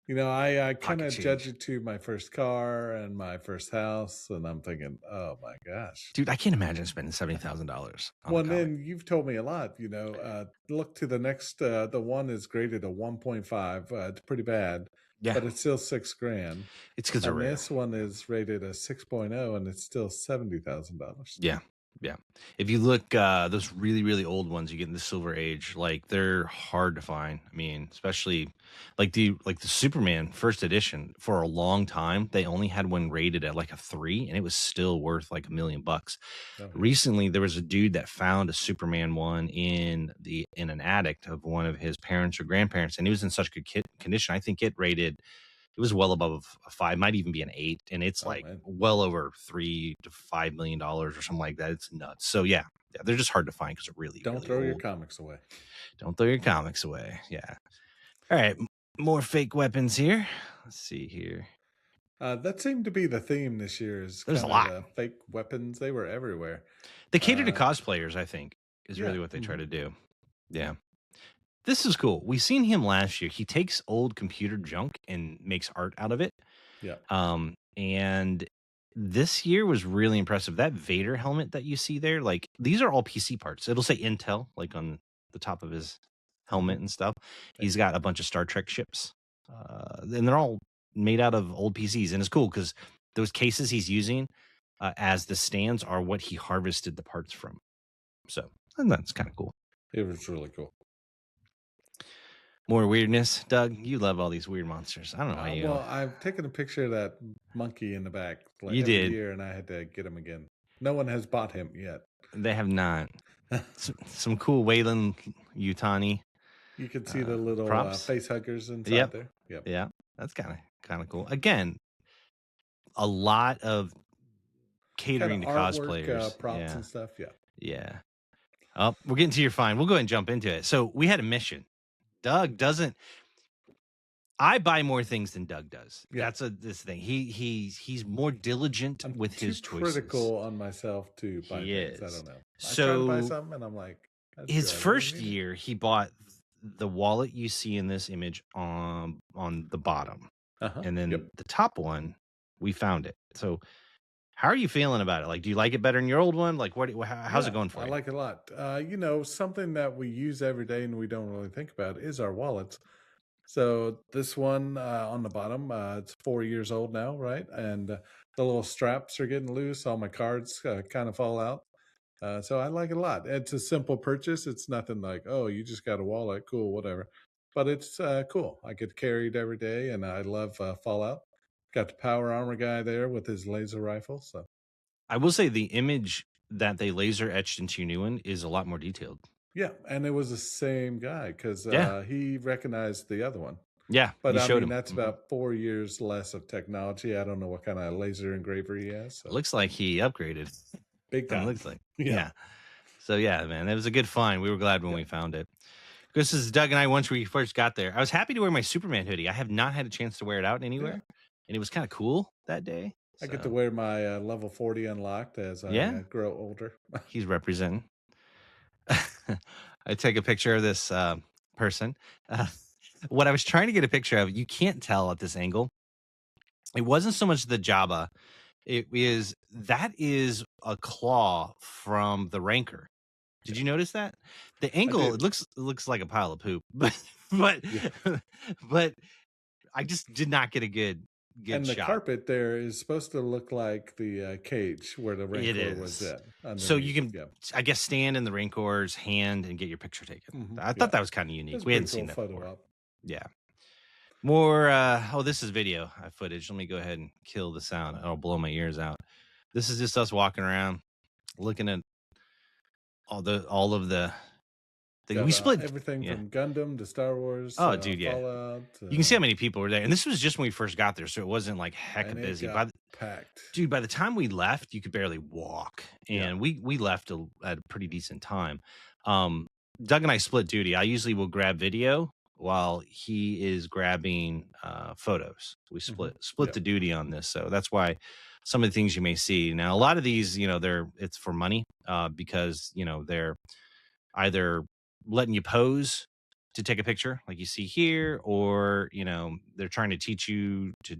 Speaker 2: I kind
Speaker 1: Pocket
Speaker 2: of judge
Speaker 1: change.
Speaker 2: it to my first car and my first house, and I'm thinking, oh my gosh.
Speaker 1: Dude, I can't imagine spending $70,000 on a
Speaker 2: Well, and
Speaker 1: comic.
Speaker 2: then you've told me a lot. Look to the next. The one is graded a 1.5. It's pretty bad,
Speaker 1: Yeah,
Speaker 2: but it's still 6 grand.
Speaker 1: it's because they're
Speaker 2: And
Speaker 1: rare.
Speaker 2: this one is rated a 6.0, and it's still $70,000.
Speaker 1: Yeah. Yeah. If you look, those really, really old ones you get in the Silver Age, like they're hard to find. I mean, especially like the Superman first edition for a long time, they only had one rated at like a 3 and it was still worth like $1 million.
Speaker 2: Oh yeah.
Speaker 1: Recently there was a dude that found a Superman one in an attic of one of his parents or grandparents, and it was in such good condition. I think it was well above a 5, might even be an 8, and it's
Speaker 2: Oh
Speaker 1: like
Speaker 2: man.
Speaker 1: well over 3 to $5 million or something like that. It's nuts. So yeah, yeah, they're just hard to find because they're really,
Speaker 2: Don't
Speaker 1: really
Speaker 2: throw your
Speaker 1: old.
Speaker 2: comics away.
Speaker 1: Don't throw your comics away. Yeah. All right, more fake weapons here. Let's see here.
Speaker 2: That seemed to be the theme this year. Is
Speaker 1: There's a
Speaker 2: kind of
Speaker 1: lot.
Speaker 2: the fake weapons. They were everywhere.
Speaker 1: They cater to
Speaker 2: Uh,
Speaker 1: cosplayers, I think, is
Speaker 2: yeah.
Speaker 1: really what they try
Speaker 2: Hmm.
Speaker 1: to do.
Speaker 2: Yeah.
Speaker 1: Yeah. This is cool. We seen him last year. He takes old computer junk and makes art out of it.
Speaker 2: Yeah.
Speaker 1: And this year was really impressive. That Vader helmet that you see there, like these are all PC parts. It'll say Intel like on the top of his
Speaker 2: Hmm.
Speaker 1: helmet and stuff. He's got a bunch of Star Trek ships, and they're all made out of old PCs. And it's cool because those cases he's using as the stands are what he harvested the parts from. So and that's kind of cool.
Speaker 2: It was really cool.
Speaker 1: More weirdness, Doug. You love all these weird monsters. I don't know why
Speaker 2: Well,
Speaker 1: you.
Speaker 2: I've taken a picture of that monkey in the back like
Speaker 1: You
Speaker 2: every
Speaker 1: did.
Speaker 2: year, and I had to get him again. No one has bought him yet.
Speaker 1: They have not. Some cool Wayland Utani
Speaker 2: You can see the little
Speaker 1: props.
Speaker 2: face huggers inside
Speaker 1: Yep.
Speaker 2: there. Yep.
Speaker 1: Yeah. That's kind of cool. Again, a lot of
Speaker 2: Kind of
Speaker 1: catering to
Speaker 2: artwork,
Speaker 1: cosplayers.
Speaker 2: props
Speaker 1: Yeah.
Speaker 2: and stuff. Yeah.
Speaker 1: Yeah. Oh, we're getting to your fine. We'll go ahead and jump into it. So we had a mission. Doug doesn't I buy more things than Doug does.
Speaker 2: Yeah.
Speaker 1: That's this thing. He's more diligent
Speaker 2: I'm
Speaker 1: with
Speaker 2: too
Speaker 1: his choices.
Speaker 2: critical on myself to buy
Speaker 1: He
Speaker 2: things. I
Speaker 1: is.
Speaker 2: don't know. I try to buy
Speaker 1: So
Speaker 2: something and I'm like,
Speaker 1: his
Speaker 2: do I really
Speaker 1: first
Speaker 2: need it?
Speaker 1: year, he bought the wallet you see in this image on the bottom,
Speaker 2: Uh huh.
Speaker 1: and
Speaker 2: Yep.
Speaker 1: then the top one, we found it. So, how are you feeling about it? Like, do you like it better than your old one? Like, how's it
Speaker 2: Yeah,
Speaker 1: going
Speaker 2: I
Speaker 1: for you?
Speaker 2: like it a lot. Something that we use every day and we don't really think about is our wallets. So this one on the bottom, it's 4 years old now, right? And the little straps are getting loose. All my cards kind of fall out. So I like it a lot. It's a simple purchase. It's nothing like, oh, you just got a wallet, cool, whatever. But it's cool. I get carried every day, and I love Fallout. Got the power armor guy there with his laser rifle. So
Speaker 1: I will say the image that they laser etched into your new one is a lot more detailed.
Speaker 2: yeah, and it was the same guy because
Speaker 1: Yeah,
Speaker 2: he recognized the other one.
Speaker 1: yeah,
Speaker 2: But
Speaker 1: you
Speaker 2: I
Speaker 1: showed
Speaker 2: mean,
Speaker 1: him.
Speaker 2: that's about 4 years less of technology. I don't know what kind of laser engraver he has. So
Speaker 1: Looks like he upgraded.
Speaker 2: big
Speaker 1: It
Speaker 2: time.
Speaker 1: looks like,
Speaker 2: Yeah.
Speaker 1: yeah. So yeah, man, it was a good find. We were glad when
Speaker 2: Yeah.
Speaker 1: we found it. This is Doug and I. Once we first got there, I was happy to wear my Superman hoodie. I have not had a chance to wear it out
Speaker 2: Yeah.
Speaker 1: anywhere, and it was kind of cool that day.
Speaker 2: I get to
Speaker 1: So
Speaker 2: wear my level 40 unlocked as I
Speaker 1: yeah,
Speaker 2: grow older.
Speaker 1: he's representing. I take a picture of this person. Uh, what I was trying to get a picture of, you can't tell at this angle. It wasn't so much the Jabba. That is a claw from the Rancor. Did
Speaker 2: Yeah,
Speaker 1: you notice that? The
Speaker 2: I
Speaker 1: angle,
Speaker 2: did.
Speaker 1: it looks like a pile of poop, but
Speaker 2: Yeah.
Speaker 1: but I just did not get a good
Speaker 2: And the
Speaker 1: shot.
Speaker 2: carpet there is supposed to look like the cage where the
Speaker 1: It
Speaker 2: Rancor was
Speaker 1: is.
Speaker 2: at
Speaker 1: So you
Speaker 2: underneath.
Speaker 1: can,
Speaker 2: Yeah.
Speaker 1: I guess, stand in the Rancor's hand and get your picture taken. I thought
Speaker 2: Yeah.
Speaker 1: that was kind of unique.
Speaker 2: It's a
Speaker 1: We
Speaker 2: pretty
Speaker 1: hadn't
Speaker 2: cool
Speaker 1: seen that
Speaker 2: photo
Speaker 1: before.
Speaker 2: op.
Speaker 1: Yeah. More this is video footage. Let me go ahead and kill the sound. It'll blow my ears out. This is just us walking around looking at all of the
Speaker 2: Got
Speaker 1: We split.
Speaker 2: everything
Speaker 1: Yeah.
Speaker 2: from Gundam to Star Wars,
Speaker 1: Oh, dude, yeah.
Speaker 2: Fallout,
Speaker 1: You can see how many people were there, and this was just when we first got there, so it wasn't like
Speaker 2: and
Speaker 1: hecka
Speaker 2: it
Speaker 1: busy.
Speaker 2: got packed.
Speaker 1: Dude, by the time we left, you could barely walk,
Speaker 2: Yeah.
Speaker 1: and we left at a pretty decent time. Um, Doug and I split duty. I usually will grab video while he is grabbing photos. We
Speaker 2: Hmm.
Speaker 1: split
Speaker 2: Yep.
Speaker 1: the duty on this, so that's why some of the things you may see now. A lot of these, it's for money because they're either letting you pose to take a picture like you see here, or they're trying to teach you to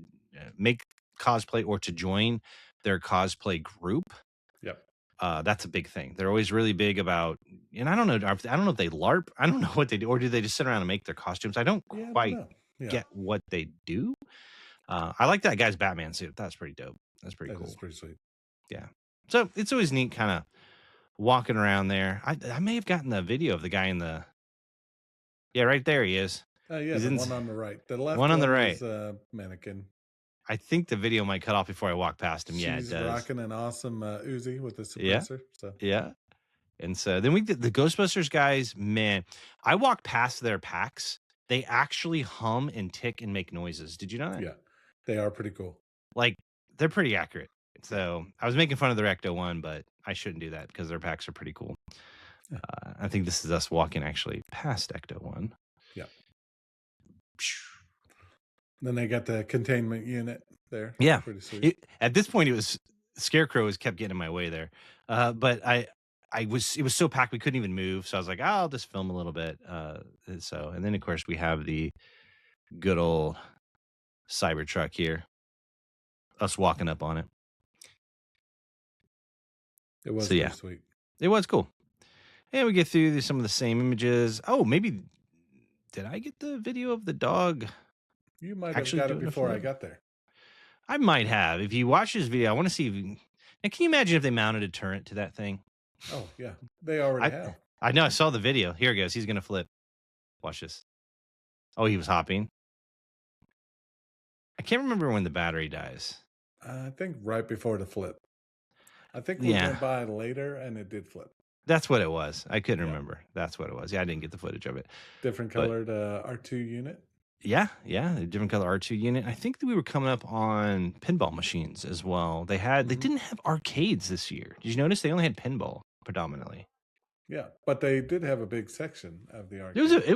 Speaker 1: make cosplay or to join their cosplay group.
Speaker 2: Yep.
Speaker 1: That's a big thing. They're always really big about, and I don't know if they LARP. I don't know what they do, or do they just sit around and make their costumes? I don't
Speaker 2: Yeah, I don't
Speaker 1: quite
Speaker 2: know. Yeah.
Speaker 1: get what they do. I like that guy's Batman suit. That's pretty dope. That's pretty
Speaker 2: That is
Speaker 1: cool.
Speaker 2: pretty sweet.
Speaker 1: Yeah. So it's always neat, kind of walking around there. I may have gotten the video of the guy in the, yeah, right there he is.
Speaker 2: Oh, yeah,
Speaker 1: He's
Speaker 2: the
Speaker 1: in
Speaker 2: one on the right. The left
Speaker 1: one on the
Speaker 2: one
Speaker 1: right.
Speaker 2: is Mannequin.
Speaker 1: I think the video might cut off before I walk past him. Yeah, it
Speaker 2: She's
Speaker 1: does.
Speaker 2: rocking an awesome Uzi with the
Speaker 1: Yeah,
Speaker 2: suppressor. So,
Speaker 1: yeah. And so then we did the Ghostbusters guys. Man, I walked past their packs. They actually hum and tick and make noises. Did you know that?
Speaker 2: yeah, they are pretty cool.
Speaker 1: Like, they're pretty accurate.
Speaker 2: Yeah.
Speaker 1: So I was making fun of their Ecto One, but I shouldn't do that because their packs are pretty cool.
Speaker 2: Yeah.
Speaker 1: I think this is us walking actually past Ecto One.
Speaker 2: Yeah. Then they got the containment unit there.
Speaker 1: Yeah.
Speaker 2: Pretty sweet.
Speaker 1: At this point, it was Scarecrow was kept getting in my way there. But it was so packed we couldn't even move. So I was like, I'll just film a little bit. And then of course we have the good old Cybertruck here. Us walking up on it.
Speaker 2: It was
Speaker 1: So, yeah.
Speaker 2: pretty sweet.
Speaker 1: It was cool. And we get through some of the same images. Oh, maybe did I get the video of the dog?
Speaker 2: You might have
Speaker 1: Actually
Speaker 2: got it
Speaker 1: doing a
Speaker 2: before I
Speaker 1: photo?
Speaker 2: got there.
Speaker 1: I might have. If you watch this video, I want to see if you, and can you imagine if they mounted a turret to that thing?
Speaker 2: Oh, yeah. They already have.
Speaker 1: I know. I saw the video. Here he goes. He's going to flip. Watch this. Oh, he was hopping. I can't remember when the battery dies.
Speaker 2: I think right before the flip. I think we
Speaker 1: Yeah.
Speaker 2: went by later and it did flip.
Speaker 1: That's what it was. I couldn't
Speaker 2: Yeah.
Speaker 1: remember. That's what it was. Yeah, I didn't get the footage of it.
Speaker 2: Different
Speaker 1: But
Speaker 2: colored R2 unit.
Speaker 1: yeah, the different color R2 unit. I think that we were coming up on pinball machines as well. They
Speaker 2: Mhm.
Speaker 1: didn't have arcades this year. Did you notice they only had pinball predominantly?
Speaker 2: Yeah, but they did have a big section of the
Speaker 1: It
Speaker 2: arcade.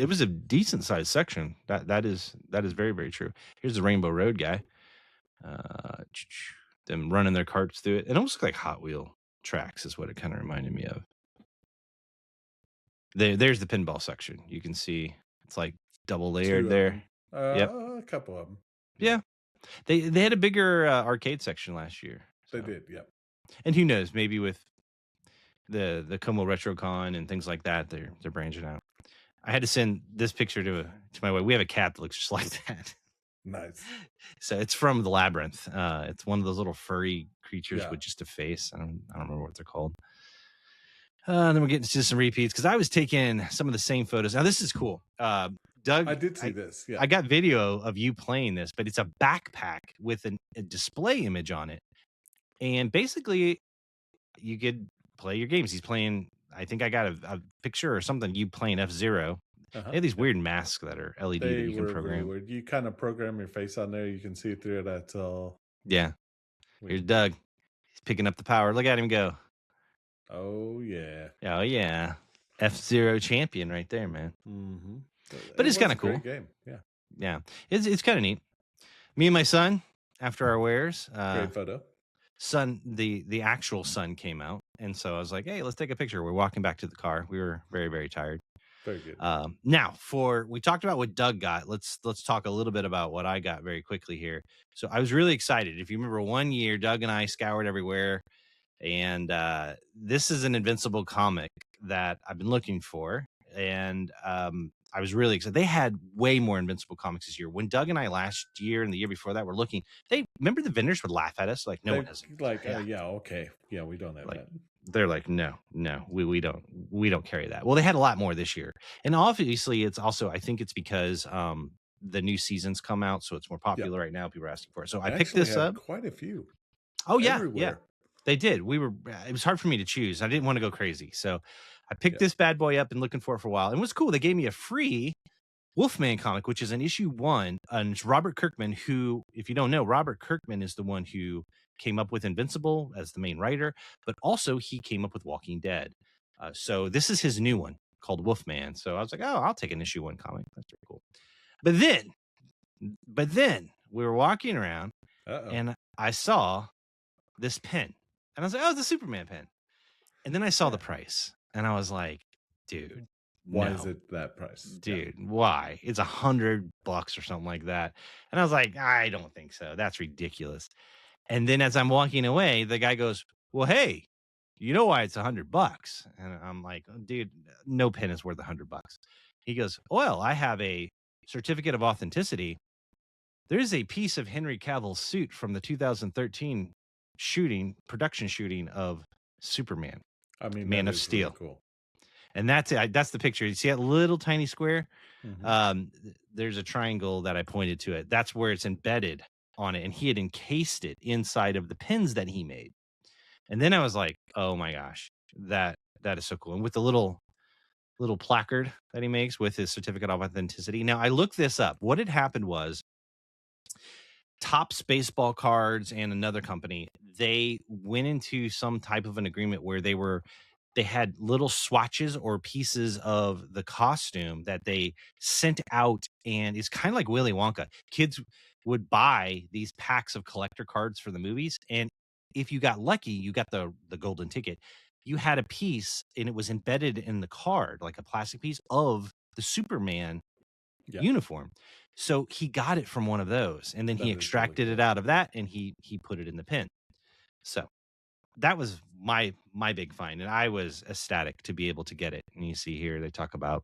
Speaker 1: was a decent sized section. That is very, very true. Here's the Rainbow Road guy. Them running their carts through it. It almost looked like Hot Wheel tracks is what it kind of reminded me of. There's the pinball section. You can see it's like double layered there. Yep.
Speaker 2: A couple of them.
Speaker 1: Yeah. They had a bigger arcade section last year.
Speaker 2: They
Speaker 1: So.
Speaker 2: did, yep.
Speaker 1: And who knows, maybe with the Como RetroCon and things like that, they're branching out. I had to send this picture to my wife. We have a cat that looks just like that.
Speaker 2: Nice.
Speaker 1: So it's from the Labyrinth. It's one of those little furry creatures
Speaker 2: Yeah.
Speaker 1: with just a face. I don't remember what they're called. Then we're getting to some repeats because I was taking some of the same photos. Now this is cool. Doug,
Speaker 2: I did see this. Yeah.
Speaker 1: I got video of you playing this, but it's a backpack with a display image on it, and basically you could play your games. He's playing. I think I got a picture or something. You playing F-Zero. They have these weird masks that are LED that you can program.
Speaker 2: Really weird. You kind of program your face on there. You can see through it. That's all.
Speaker 1: Yeah.
Speaker 2: weird.
Speaker 1: Here's Doug. He's picking up the power. Look at him go.
Speaker 2: Oh, yeah.
Speaker 1: Oh, yeah. F-Zero champion right there, man.
Speaker 2: Mm-hmm.
Speaker 1: But it's kind of
Speaker 2: Great
Speaker 1: cool.
Speaker 2: game. Yeah.
Speaker 1: Yeah. It's kind of neat. Me and my son, after our wares,
Speaker 2: Great photo.
Speaker 1: son, the actual sun came out. And so I was like, hey, let's take a picture. We're walking back to the car. We were very, very tired.
Speaker 2: Very good.
Speaker 1: Now, we talked about what Doug got. Let's talk a little bit about what I got very quickly here. So I was really excited. If you remember, one year, Doug and I scoured everywhere, and this is an Invincible comic that I've been looking for, and I was really excited. They had way more Invincible comics this year. When Doug and I last year and the year before that were looking, they remember the vendors would laugh at us like, no one has it.
Speaker 2: Like, yeah, okay, yeah, we don't have
Speaker 1: Like,
Speaker 2: that.
Speaker 1: they're like, no, we don't carry that. Well, they had a lot more this year, and obviously it's also, I think it's because the new seasons come out, so it's more popular right now. People are asking for it, so I picked this up.
Speaker 2: Quite a few.
Speaker 1: Oh yeah,
Speaker 2: Everywhere.
Speaker 1: They did. It was hard for me to choose. I didn't want to go crazy. So I picked
Speaker 2: Yeah.
Speaker 1: this bad boy up and looking for it for a while. And it was cool. They gave me a free Wolfman comic, which is an issue 1, and it's Robert Kirkman, who, if you don't know, Robert Kirkman is the one who came up with Invincible as the main writer, but also he came up with Walking Dead. So this is his new one called Wolfman. So I was like, oh, I'll take an issue 1 comic. That's pretty cool. But then we were walking around
Speaker 2: Uh-oh.
Speaker 1: and I saw this pen. And I was like, oh, it's a Superman pen. And then I saw the
Speaker 2: Yeah.
Speaker 1: price and I was like, dude,
Speaker 2: Why is
Speaker 1: no,
Speaker 2: it that price? Yeah.
Speaker 1: dude, why? It's $100 or something like that. And I was like, I don't think so. That's ridiculous. And then as I'm walking away, the guy goes, well, hey, you know why it's $100? And I'm like, "Oh, dude, no pen is worth $100." He goes, well, I have a certificate of authenticity. There's a piece of Henry Cavill's suit from the 2013 production shooting of Superman,
Speaker 2: I mean,
Speaker 1: Man
Speaker 2: that
Speaker 1: of
Speaker 2: is really
Speaker 1: Steel.
Speaker 2: cool.
Speaker 1: And that's it. That's the picture. You see that little tiny square?
Speaker 2: Hmm.
Speaker 1: There's a triangle that I pointed to it. That's where it's embedded on it. And he had encased it inside of the pins that he made. And then I was like, oh my gosh, that is so cool. And with the little placard that he makes with his certificate of authenticity. Now I looked this up. What had happened was Topps Baseball Cards and another company, they went into some type of an agreement where they had little swatches or pieces of the costume that they sent out, and it's kind of like Willy Wonka. Kids would buy these packs of collector cards for the movies, and if you got lucky, you got the golden ticket. You had a piece, and it was embedded in the card, like a plastic piece of the Superman
Speaker 2: Yeah.
Speaker 1: uniform. So he got it from one of those, and then he
Speaker 2: That is really
Speaker 1: extracted it
Speaker 2: cool.
Speaker 1: out of that, and he put it in the pen. So that was my big find, and I was ecstatic to be able to get it. And you see here they talk about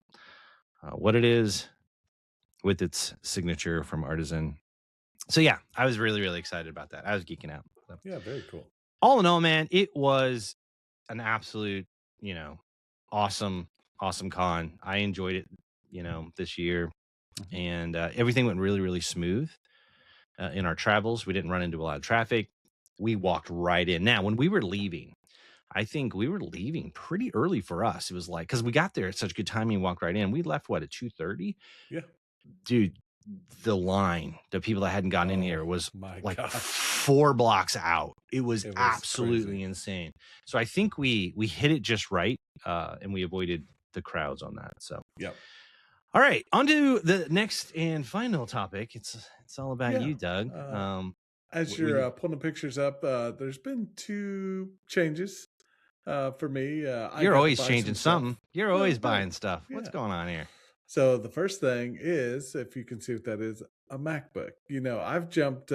Speaker 1: what it is with its signature from Artisan. So yeah, I was really really excited about that. I was geeking out. So,
Speaker 2: Yeah, very cool.
Speaker 1: all in all, man, it was an absolute, awesome awesome con. I enjoyed it, this year,
Speaker 2: Mhm.
Speaker 1: and everything went really really smooth in our travels. We didn't run into a lot of traffic. We walked right in. Now, when we were leaving, I think we were leaving pretty early for us. It was like, because we got there at such good timing, walked right in. We left what, at 2:30?
Speaker 2: Yeah.
Speaker 1: Dude, the people that hadn't gotten in
Speaker 2: Oh
Speaker 1: here was
Speaker 2: my
Speaker 1: like
Speaker 2: gosh.
Speaker 1: 4 blocks out. It was
Speaker 2: It was crazy.
Speaker 1: absolutely insane. So I think we hit it just right, and we avoided the crowds on that. So
Speaker 2: Yep.
Speaker 1: all right, on to the next and final topic. It's all about
Speaker 2: Yeah.
Speaker 1: you, Doug.
Speaker 2: As you're pulling the pictures up, there's been two changes for me. I
Speaker 1: You're
Speaker 2: got to
Speaker 1: always
Speaker 2: buy some
Speaker 1: changing
Speaker 2: stuff.
Speaker 1: something. You're
Speaker 2: No,
Speaker 1: always buying
Speaker 2: no.
Speaker 1: stuff. What's
Speaker 2: Yeah.
Speaker 1: going on here?
Speaker 2: So the first thing is, if you can see what that is, a MacBook. I've jumped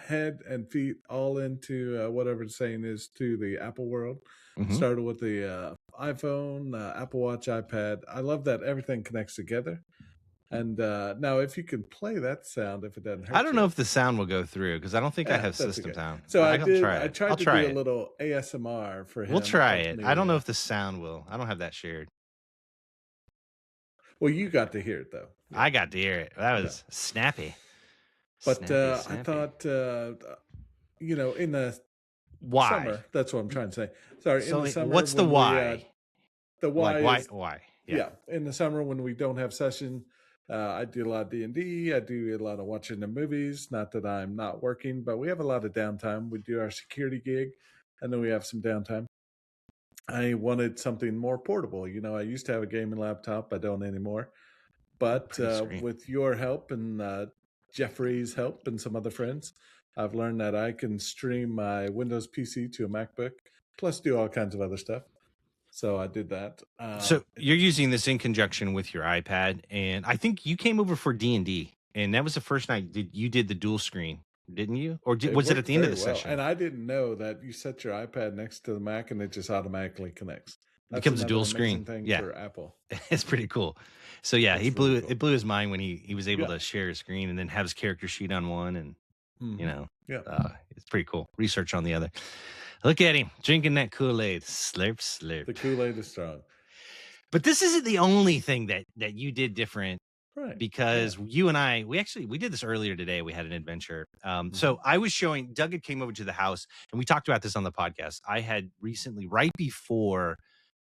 Speaker 2: head and feet all into whatever the saying is to the Apple world.
Speaker 1: Hmm.
Speaker 2: Started with the iPhone, Apple Watch, iPad. I love that everything connects together. And now, if you can play that sound, if it doesn't
Speaker 1: I
Speaker 2: hurt
Speaker 1: don't know
Speaker 2: you,
Speaker 1: if the sound will go through because I don't think I
Speaker 2: yeah,
Speaker 1: have
Speaker 2: that's
Speaker 1: system
Speaker 2: okay.
Speaker 1: sound.
Speaker 2: So I
Speaker 1: I'll
Speaker 2: did.
Speaker 1: try
Speaker 2: I
Speaker 1: it. I'll
Speaker 2: tried to
Speaker 1: try
Speaker 2: do a
Speaker 1: it.
Speaker 2: little ASMR for
Speaker 1: We'll
Speaker 2: him
Speaker 1: try
Speaker 2: of
Speaker 1: it. I don't
Speaker 2: me.
Speaker 1: know if the sound will. I don't have that shared.
Speaker 2: Well, you got to hear it though. Yeah,
Speaker 1: I got to hear it. That
Speaker 2: yeah.
Speaker 1: was snappy.
Speaker 2: But
Speaker 1: Snappy,
Speaker 2: I
Speaker 1: snappy.
Speaker 2: thought, in the
Speaker 1: Why?
Speaker 2: summer. That's what I'm trying to say. Sorry, in
Speaker 1: So
Speaker 2: the summer
Speaker 1: what's the
Speaker 2: when we
Speaker 1: why?
Speaker 2: the
Speaker 1: Like
Speaker 2: why
Speaker 1: why?
Speaker 2: is
Speaker 1: Why? Yeah.
Speaker 2: yeah, in the summer when we don't have session, I do a lot of D&D. I do a lot of watching the movies. Not that I'm not working, but we have a lot of downtime. We do our security gig, and then we have some downtime. I wanted something more portable. I used to have a gaming laptop. I don't anymore. But
Speaker 1: Pretty sweet.
Speaker 2: with your help and Jeffrey's help and some other friends, I've learned that I can stream my Windows PC to a MacBook, plus do all kinds of other stuff. So I did that.
Speaker 1: So you're using this in conjunction with your iPad, and I think you came over for D&D, and that was the first night you did the dual screen, didn't you? Or
Speaker 2: It
Speaker 1: was it at
Speaker 2: worked
Speaker 1: the end of
Speaker 2: very
Speaker 1: the
Speaker 2: well.
Speaker 1: session?
Speaker 2: And I didn't know that you set your iPad next to the Mac and it just automatically connects.
Speaker 1: It
Speaker 2: That's
Speaker 1: becomes a
Speaker 2: another
Speaker 1: dual
Speaker 2: amazing
Speaker 1: screen.
Speaker 2: thing
Speaker 1: Yeah,
Speaker 2: for Apple.
Speaker 1: it's pretty cool. So yeah,
Speaker 2: It's really
Speaker 1: it
Speaker 2: cool.
Speaker 1: blew his mind when he was able
Speaker 2: Yeah.
Speaker 1: to share his screen and then have his character sheet on one, and you
Speaker 2: Hmm.
Speaker 1: know,
Speaker 2: Yeah.
Speaker 1: it's pretty cool. Research on the other. Look at him drinking that Kool-Aid, slurp slurp.
Speaker 2: The Kool-Aid is strong.
Speaker 1: But this isn't the only thing that you did different
Speaker 2: Right. Yeah.
Speaker 1: because you and I, we did this earlier today. We had an adventure.
Speaker 2: Hmm.
Speaker 1: So I was showing Doug had came over to the house, and we talked about this on the podcast. I had recently, right before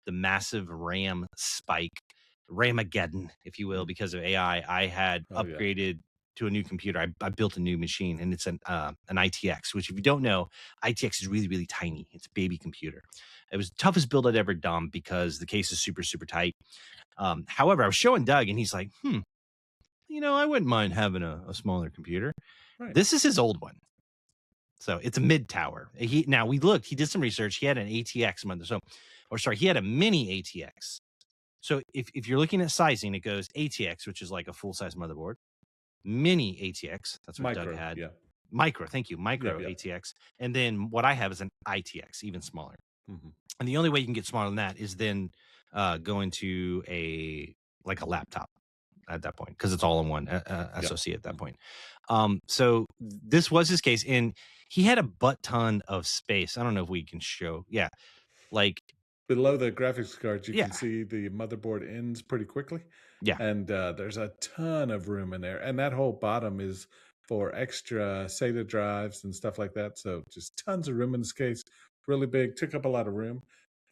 Speaker 1: the massive RAM spike, Ramageddon, if you will,
Speaker 2: Mm.
Speaker 1: because of AI, I had
Speaker 2: Oh yeah.
Speaker 1: upgraded to a new computer. I built a new machine, and it's an ITX, which if you don't know, ITX is really really tiny. It's a baby computer. It was the toughest build I'd ever done because the case is super super tight. However, I was showing Doug, and he's like, I wouldn't mind having a smaller computer.
Speaker 2: Right.
Speaker 1: This is his old one. So it's a mid tower. We looked, he did some research. He had an ATX he had a mini ATX. So if you're looking at sizing, it goes ATX, which is like a full size motherboard, mini ATX. That's what Doug
Speaker 2: Micro.
Speaker 1: had.
Speaker 2: Yeah.
Speaker 1: Micro, thank you,
Speaker 2: Yep.
Speaker 1: micro
Speaker 2: Yep.
Speaker 1: ATX. And then what I have is an ITX, even smaller.
Speaker 2: Hmm.
Speaker 1: And the only way you can get smaller than that is then going to a laptop at that point because it's all in one
Speaker 2: Yep.
Speaker 1: SoC at that
Speaker 2: Hmm.
Speaker 1: point. So this was his case, and he had a butt ton of space. I don't know if we can show. Yeah, like
Speaker 2: Below the graphics card, you
Speaker 1: yeah,
Speaker 2: can see the motherboard ends pretty quickly,
Speaker 1: yeah.
Speaker 2: and there's a ton of room in there. And that whole bottom is for extra SATA drives and stuff like that. So just tons of room in this case. Really big, took up a lot of room.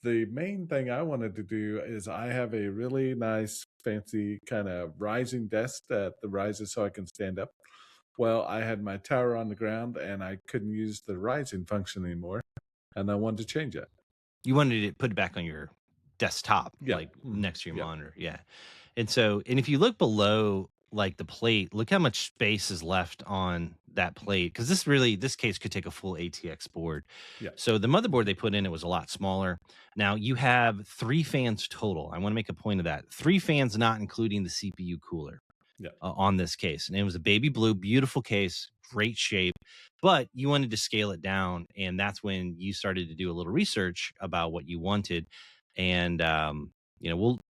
Speaker 2: The main thing I wanted to do is I have a really nice, fancy kind of rising desk that the rises so I can stand up. Well, I had my tower on the ground and I couldn't use the rising function anymore, and I wanted to change that.
Speaker 1: You wanted to put it back on your desktop,
Speaker 2: Yeah.
Speaker 1: like
Speaker 2: Hmm.
Speaker 1: next to your
Speaker 2: Yeah.
Speaker 1: monitor. Yeah. And if you look below like the plate, look how much space is left on that plate. Cause this case could take a full ATX board.
Speaker 2: Yeah.
Speaker 1: So the motherboard they put in it was a lot smaller. Now you have 3 fans total. I want to make a point of that. 3 fans, not including the CPU cooler
Speaker 2: Yeah.
Speaker 1: on this case. And it was a baby blue, beautiful case, great shape, but you wanted to scale it down. And that's when you started to do a little research about what you wanted. And,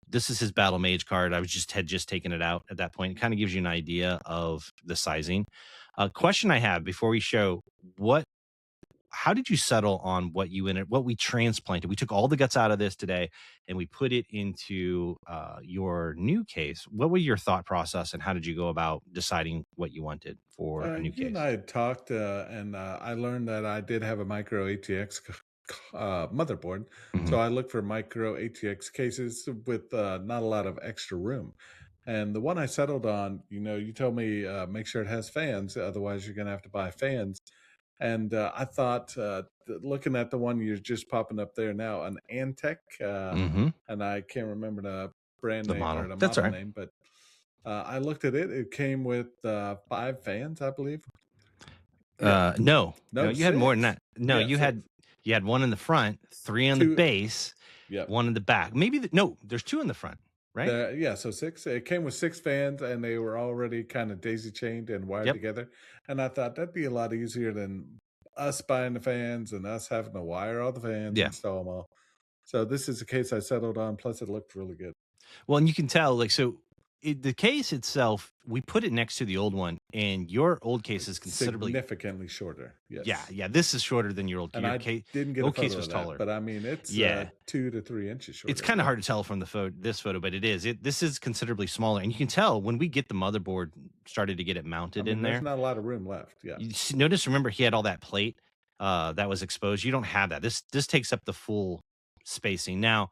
Speaker 1: this is his battle mage card. Had just taken it out at that point. It kind of gives you an idea of the sizing. Question I have before we show what how did you settle on what we transplanted? We took all the guts out of this today and we put it into your new case. What was your thought process and how did you go about deciding what you wanted for a new
Speaker 2: You and
Speaker 1: case?
Speaker 2: I had talked, and I learned that I did have a micro ATX motherboard.
Speaker 1: Hmm.
Speaker 2: So I looked for micro ATX cases with not a lot of extra room. And the one I settled on, you told me make sure it has fans, otherwise you're going to have to buy fans. And I thought, looking at the one you're just popping up there now, an Antec,
Speaker 1: Hmm.
Speaker 2: and I can't remember the brand
Speaker 1: The
Speaker 2: name or
Speaker 1: model.
Speaker 2: the
Speaker 1: That's all
Speaker 2: model
Speaker 1: right.
Speaker 2: name, but I looked at it. It came with 5 fans, I believe. Yeah.
Speaker 1: No, no,
Speaker 2: No,
Speaker 1: you had more than
Speaker 2: 6.
Speaker 1: that. No,
Speaker 2: Yeah, 6.
Speaker 1: you had one in the front, three on the
Speaker 2: 2.
Speaker 1: base,
Speaker 2: Yep.
Speaker 1: one in the back. No, there's two in the front, right?
Speaker 2: Yeah, so 6. It came with 6 fans, and they were already kinda daisy chained and wired
Speaker 1: Yep.
Speaker 2: together, and I thought that'd be a lot easier than us buying the fans and us having to wire all the fans,
Speaker 1: Yeah.
Speaker 2: install them all. So this is a case I settled on, plus it looked really good.
Speaker 1: Well, and you can tell, the case itself, we put it next to the old one, and your old case is considerably,
Speaker 2: Significantly shorter,
Speaker 1: yeah,
Speaker 2: yes.
Speaker 1: yeah. This is shorter than your old.
Speaker 2: And I didn't get a
Speaker 1: Old case
Speaker 2: photo
Speaker 1: was
Speaker 2: of that,
Speaker 1: taller.
Speaker 2: but I mean, it's,
Speaker 1: Yeah,
Speaker 2: 2 to 3 inches
Speaker 1: it's
Speaker 2: shorter,
Speaker 1: kind of
Speaker 2: yeah.
Speaker 1: hard to tell from this photo, but it is. This is considerably smaller, and you can tell when we get the motherboard started to get it
Speaker 2: I
Speaker 1: mounted
Speaker 2: mean,
Speaker 1: in
Speaker 2: there's
Speaker 1: there.
Speaker 2: not a lot of room left, yeah.
Speaker 1: Notice, remember, he had all that plate that was exposed. You don't have that. This takes up the full spacing. Now,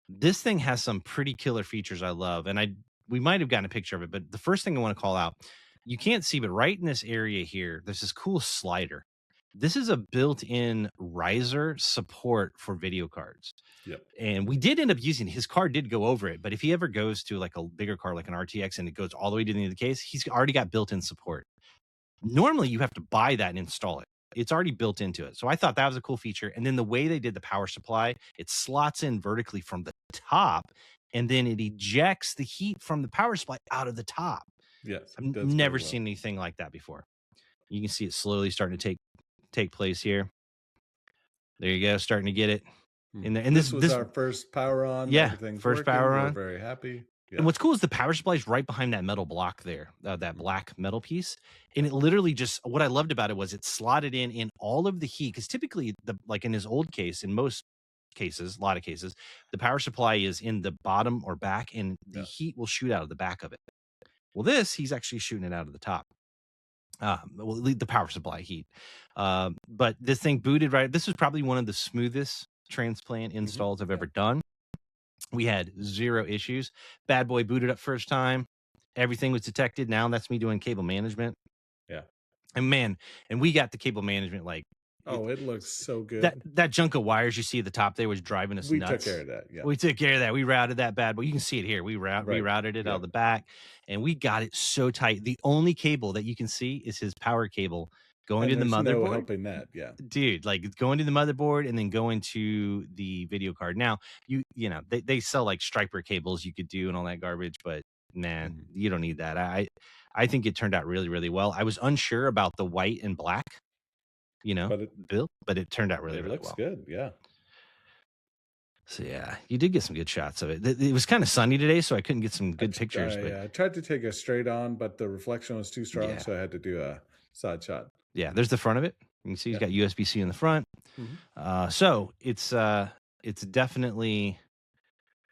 Speaker 1: this thing has some pretty killer features I love, and we might have gotten a picture of it, but the first thing I want to call out, you can't see, but right in this area here, there's this cool slider. This is a built-in riser support for video cards.
Speaker 2: Yep.
Speaker 1: And we did end up using his card did go over it, but if he ever goes to like a bigger car like an RTX and it goes all the way to the end of the case, he's already got built-in support. Normally, you have to buy that and install it. It's already built into it. So I thought that was a cool feature. And then the way they did the power supply, it slots in vertically from the top and then it ejects the heat from the power supply out of the top.
Speaker 2: Yes,
Speaker 1: I've
Speaker 2: it does very
Speaker 1: never
Speaker 2: well.
Speaker 1: seen anything like that before. You can see it slowly starting to take place here. There you go, starting to get it in there. And
Speaker 2: This was
Speaker 1: this
Speaker 2: our first power on,
Speaker 1: yeah,
Speaker 2: everything's
Speaker 1: first
Speaker 2: working,
Speaker 1: power
Speaker 2: we're
Speaker 1: on.
Speaker 2: very happy.
Speaker 1: And
Speaker 2: Yeah,
Speaker 1: what's cool is the power supply is right behind that metal block there, that
Speaker 2: mhm,
Speaker 1: black metal piece. And it literally just what I loved about it was it slotted in all of the heat. Because typically, like in his old case, in most cases, a lot of cases, the power supply is in the bottom or back, and the
Speaker 2: yeah.
Speaker 1: heat will shoot out of the back of it. Well, this he's actually shooting it out of the top. Well, the power supply heat. But this thing booted right. This was probably one of the smoothest transplant
Speaker 2: Hmm.
Speaker 1: installs I've
Speaker 2: Yeah.
Speaker 1: ever done. We had zero issues. Bad boy booted up first time. Everything was detected. Now that's me doing cable management.
Speaker 2: Yeah.
Speaker 1: And man, and we got the cable management like it
Speaker 2: Oh, it looks so
Speaker 1: that
Speaker 2: good.
Speaker 1: that junk of wires you see at the top there was driving us
Speaker 2: We took care
Speaker 1: nuts.
Speaker 2: of that. Yeah.
Speaker 1: We took care of that. We routed that bad boy. You can see it here.
Speaker 2: Right.
Speaker 1: rerouted it out of
Speaker 2: Yep.
Speaker 1: the back and we got it so tight. The only cable that you can see is his power cable going
Speaker 2: And
Speaker 1: to the
Speaker 2: there's no
Speaker 1: motherboard.
Speaker 2: helping that. Yeah.
Speaker 1: Dude, like going to the motherboard and then going to the video card. Now, they sell like striper cables you could do and all that garbage, but man,
Speaker 2: Mhm.
Speaker 1: you don't need that. I think it turned out really, really well. I was unsure about the white and black,
Speaker 2: But it
Speaker 1: build, but it turned out really,
Speaker 2: it
Speaker 1: really
Speaker 2: looks
Speaker 1: well.
Speaker 2: good. Yeah.
Speaker 1: So yeah, you did get some good shots of it. It was kind of sunny today, so I couldn't get some
Speaker 2: I
Speaker 1: good
Speaker 2: t-
Speaker 1: pictures, but
Speaker 2: I tried to take a straight on, but the reflection was too strong,
Speaker 1: yeah.
Speaker 2: so I had to do a side shot.
Speaker 1: Yeah, there's the front of it. You can see he's
Speaker 2: Yeah.
Speaker 1: got USB-C in the front.
Speaker 2: Hmm.
Speaker 1: So it's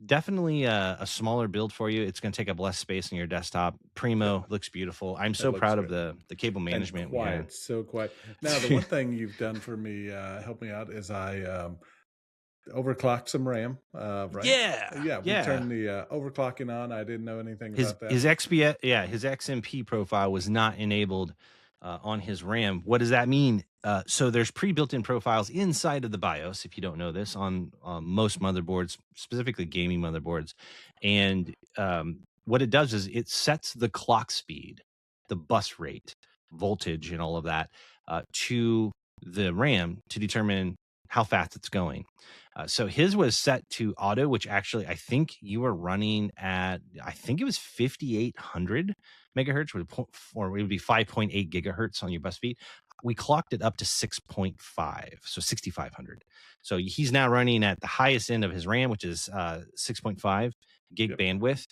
Speaker 1: definitely a smaller build for you. It's going to take up less space on your desktop.
Speaker 2: Yeah.
Speaker 1: Primo looks beautiful. I'm
Speaker 2: It
Speaker 1: so
Speaker 2: looks
Speaker 1: proud of
Speaker 2: good.
Speaker 1: the cable
Speaker 2: And
Speaker 1: management we had.
Speaker 2: quiet, so quiet. Now, the one thing you've done for me, help me out, is I overclocked some RAM. Right?
Speaker 1: Yeah,
Speaker 2: Yeah, we
Speaker 1: yeah.
Speaker 2: turned the overclocking on. I didn't know anything
Speaker 1: His
Speaker 2: about that.
Speaker 1: his XP yeah, his XMP profile was not enabled on his RAM. What does that mean? So there's pre-built-in profiles inside of the BIOS. If you don't know this, on most motherboards, specifically gaming motherboards, and what it does is it sets the clock speed, the bus rate, voltage, and all of that to the RAM to determine how fast it's going. So his was set to auto, which actually I think you were running at, I think it was 5,800 megahertz, or it would be 5.8 gigahertz on your bus speed. We clocked it up to 6.5, so 6,500. So he's now running at the highest end of his RAM, which is 6.5 gig
Speaker 2: Yep.
Speaker 1: bandwidth.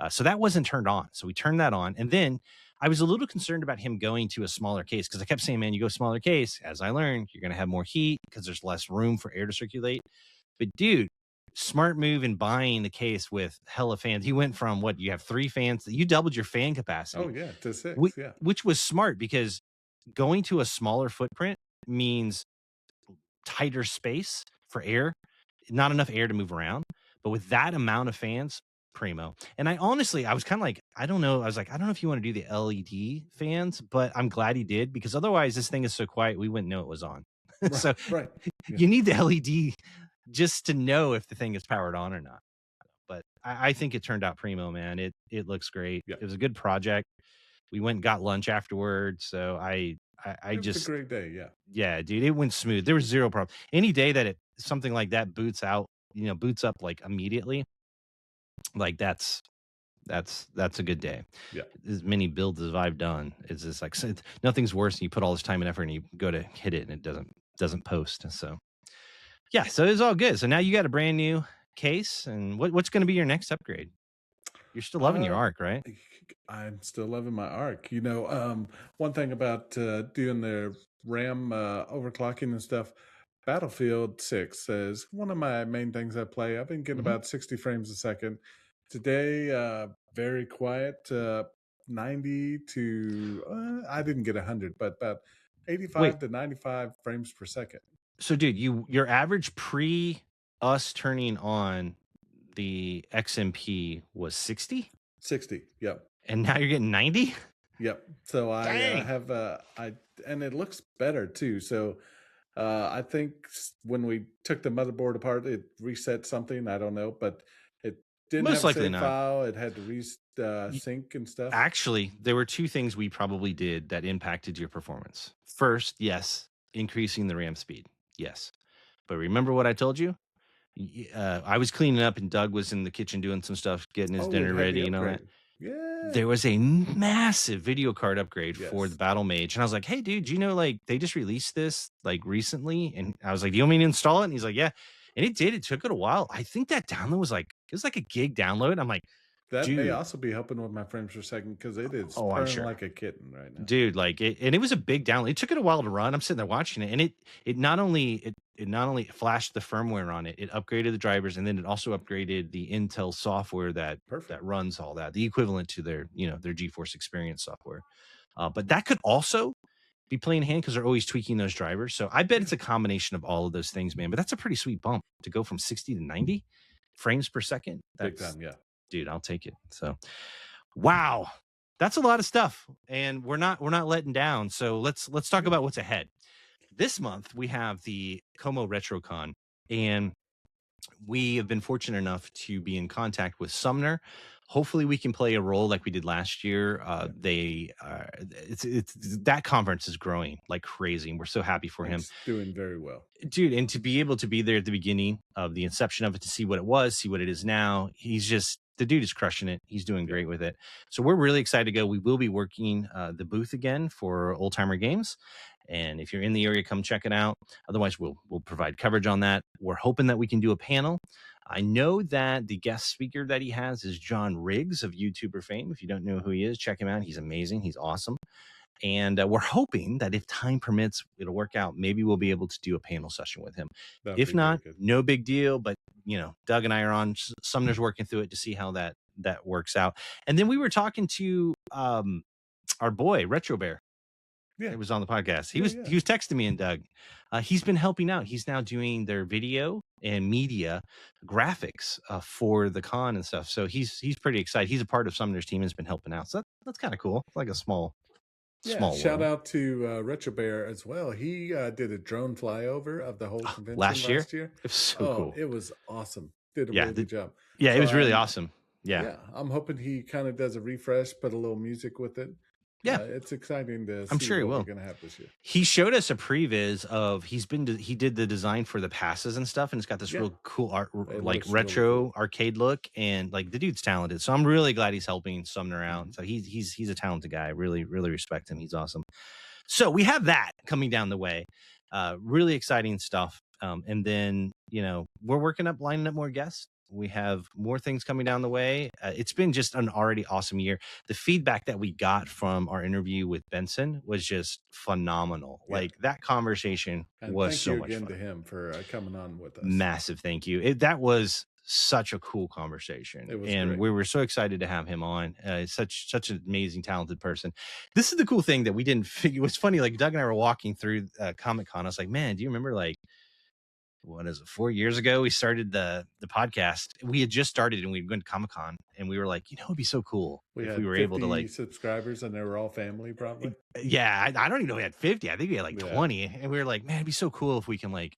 Speaker 1: So that wasn't turned on. So we turned that on. And then I was a little concerned about him going to a smaller case because I kept saying, man, you go smaller case. As I learned, you're going to have more heat because there's less room for air to circulate. But dude, smart move in buying the case with hella fans. He went from what you have 3 fans, you doubled your fan
Speaker 2: Oh
Speaker 1: capacity,
Speaker 2: yeah, to
Speaker 1: which,
Speaker 2: six. Yeah.
Speaker 1: which was smart because going to a smaller footprint means tighter space for air, not enough air to move around. But with that amount of fans, primo. And I was kind of like, I don't know. I was like, I don't know if you want to do the LED fans, but I'm glad he did because otherwise this thing is so quiet, we wouldn't know it was on.
Speaker 2: Right.
Speaker 1: So
Speaker 2: Right. Yeah.
Speaker 1: you need the LED just to know if the thing is powered on or not. But I think it turned out primo, man. It looks great.
Speaker 2: Yeah.
Speaker 1: It was a good project. We went and got lunch afterwards. So I
Speaker 2: It was a
Speaker 1: just
Speaker 2: great day. Yeah.
Speaker 1: yeah, dude, it went smooth. There was zero problem. Any day that something like that boots out, boots up like immediately, like that's a good day.
Speaker 2: Yeah.
Speaker 1: As many builds as I've done, it's just like nothing's worse than you put all this time and effort and you go to hit it and it doesn't post. So yeah, so it's all good. So now you got a brand new case, and what's going to be your next upgrade? You're still loving your
Speaker 2: Uh,
Speaker 1: arc, right?
Speaker 2: I'm still loving my arc. One thing about doing the RAM overclocking and stuff, Battlefield 6 is one of my main things I play. I've been getting
Speaker 1: Hmm.
Speaker 2: about 60 frames a second. Today, very quiet, 90 to, I didn't get 100, but about
Speaker 1: Wait,
Speaker 2: 85 to 95 frames per second.
Speaker 1: so dude, your average pre us turning on the XMP was 60,
Speaker 2: 60. Yep.
Speaker 1: and now you're getting 90.
Speaker 2: Yep. So I
Speaker 1: Dang.
Speaker 2: have and it looks better too. So I think when we took the motherboard apart, it reset something. I don't know, but it didn't
Speaker 1: Most
Speaker 2: have a
Speaker 1: likely
Speaker 2: save
Speaker 1: not.
Speaker 2: file. It had to
Speaker 1: Y-
Speaker 2: sync and stuff.
Speaker 1: Actually, there were two things we probably did that impacted your performance. First, yes, increasing the RAM speed. Yes. But remember what I told you? I was cleaning up and Doug was in the kitchen doing some stuff, getting his
Speaker 2: Oh, it
Speaker 1: dinner
Speaker 2: had the
Speaker 1: ready and all that.
Speaker 2: upgrade. Yeah.
Speaker 1: There was a massive video card upgrade for the
Speaker 2: Yes.
Speaker 1: Battle Mage. And I was like, hey, dude, you know, like they just released this like recently. And I was like, do you want me to install it? And he's like, yeah. And it did. It took it a while. I think that download was like, it was like a gig download. I'm like,
Speaker 2: That may
Speaker 1: dude.
Speaker 2: also be helping with my frames per second because it is
Speaker 1: Oh, I'm
Speaker 2: purring
Speaker 1: sure.
Speaker 2: like a kitten right now.
Speaker 1: Dude, like it, and it was a big download. It took it a while to run. I'm sitting there watching it, and it not only flashed the firmware on it, it upgraded the drivers, and then it also upgraded the Intel software that
Speaker 2: Perfect.
Speaker 1: runs all that, the equivalent to their their GeForce Experience software. But that could also be playing hand because they're always tweaking those drivers. So I bet
Speaker 2: Yeah,
Speaker 1: it's a combination of all of those things, man. But that's a pretty sweet bump to go from 60 to 90 frames per second.
Speaker 2: big
Speaker 1: That's
Speaker 2: time. Yeah.
Speaker 1: dude, I'll take it. So wow. That's a lot of stuff. And we're not letting down. So let's talk
Speaker 2: Yeah.
Speaker 1: about what's ahead. This month we have the Como RetroCon, and we have been fortunate enough to be in contact with Sumner. Hopefully, we can play a role like we did last year.
Speaker 2: Yeah.
Speaker 1: It's that conference is growing like crazy, and we're so happy for him,
Speaker 2: It's doing very well.
Speaker 1: dude. And to be able to be there at the beginning of the inception of it, to see what it was, see what it is now, he's just the dude is crushing it. He's doing
Speaker 2: Yeah.
Speaker 1: great with it. So we're really excited to go. We will be working the booth again for Old Timer Games, and if you're in the area, come check it out. Otherwise, we'll provide coverage on that. We're hoping that we can do a panel. I know that the guest speaker that he has is John Riggs of YouTuber fame. If you don't know who he is, check him out. He's amazing. He's awesome. And we're hoping that if time permits, it'll work out. Maybe we'll be able to do a panel session with him.
Speaker 2: That would
Speaker 1: If
Speaker 2: be very
Speaker 1: not,
Speaker 2: good.
Speaker 1: no big deal. But Doug and I are on. Sumner's working through it to see how that works out. And then we were talking to our boy Retro Bear.
Speaker 2: Yeah.
Speaker 1: It was on the podcast. He
Speaker 2: Yeah.
Speaker 1: was
Speaker 2: Yeah.
Speaker 1: he was texting me, and Doug, he's been helping out. He's now doing their video and media graphics for the con and stuff. So he's pretty excited. He's a part of Sumner's team and has been helping out. So that's kind of cool. It's like a small
Speaker 2: Yeah,
Speaker 1: small
Speaker 2: shout
Speaker 1: world.
Speaker 2: out to Retro Bear as well. He did a drone flyover of the whole convention
Speaker 1: Last year,
Speaker 2: last year.
Speaker 1: it was so
Speaker 2: Oh,
Speaker 1: cool.
Speaker 2: it was awesome. Did a
Speaker 1: Yeah,
Speaker 2: really good job.
Speaker 1: yeah, it
Speaker 2: So
Speaker 1: was really awesome. Yeah,
Speaker 2: yeah, I'm hoping he kind of does a refresh, put a little music with it.
Speaker 1: yeah,
Speaker 2: It's exciting to
Speaker 1: I'm
Speaker 2: see
Speaker 1: sure he
Speaker 2: what we're
Speaker 1: will.
Speaker 2: gonna have this year.
Speaker 1: He showed us a previs of he did the design for the passes and stuff, and it's got this
Speaker 2: Yeah,
Speaker 1: real cool art,
Speaker 2: it
Speaker 1: like
Speaker 2: looks really
Speaker 1: retro
Speaker 2: cool.
Speaker 1: arcade look, and like the dude's talented. So I'm really glad he's helping Sumner
Speaker 2: Hmm.
Speaker 1: out. So he's a talented guy. I really respect him. He's awesome. So we have that coming down the way. Really exciting stuff. And then, we're lining up more guests. We have more things coming down the way. It's been just an already awesome year. The feedback that we got from our interview with Benson was just phenomenal.
Speaker 2: Yeah,
Speaker 1: Like that conversation
Speaker 2: and
Speaker 1: was
Speaker 2: thank
Speaker 1: so
Speaker 2: you
Speaker 1: much
Speaker 2: again
Speaker 1: fun.
Speaker 2: to him for coming on with us.
Speaker 1: Massive thank you. That was such a cool conversation,
Speaker 2: It was
Speaker 1: and
Speaker 2: great.
Speaker 1: we were so excited to have him on. Such an amazing, talented person. This is the cool thing that we didn't figure. It was funny. Like Doug and I were walking through ComicCon. I was like, man, do you remember like what is it? 4 years ago, we started the podcast. We had just started, and we'd gone to Comic-Con, and we were like, it'd be so cool
Speaker 2: We
Speaker 1: if we
Speaker 2: had
Speaker 1: were able to
Speaker 2: 50
Speaker 1: like
Speaker 2: subscribers, and they were all family, probably.
Speaker 1: yeah, I don't even know we had 50. I think we had like
Speaker 2: Yeah,
Speaker 1: 20. And we were like, man, it'd be so cool if we can like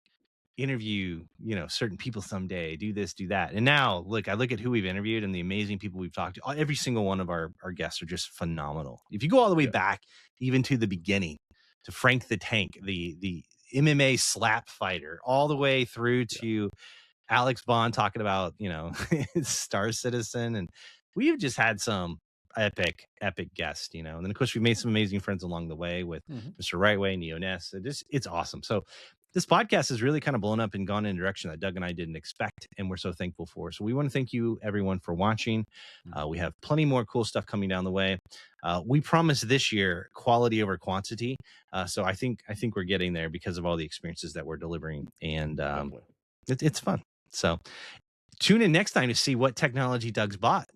Speaker 1: interview, certain people someday, do this, do that. And now look, I look at who we've interviewed and the amazing people we've talked to. Every single one of our guests are just phenomenal. If you go all the way
Speaker 2: yeah,
Speaker 1: back, even to the beginning, to Frank the Tank, the MMA slap fighter, all the way through
Speaker 2: yeah.
Speaker 1: to Alex Bond talking about, Star Citizen. And we've just had some epic guests, And then of course we've made some amazing friends along the way with
Speaker 2: Hmm.
Speaker 1: Mr. Rightway, Neo Ness. It's awesome. So this podcast has really kind of blown up and gone in a direction that Doug and I didn't expect, and we're so thankful for. So we want to thank you everyone for watching. We have plenty more cool stuff coming down the way. We promise this year quality over quantity. So I think we're getting there because of all the experiences that we're delivering, and
Speaker 2: Definitely.
Speaker 1: it's fun. So tune in next time to see what technology Doug's bought.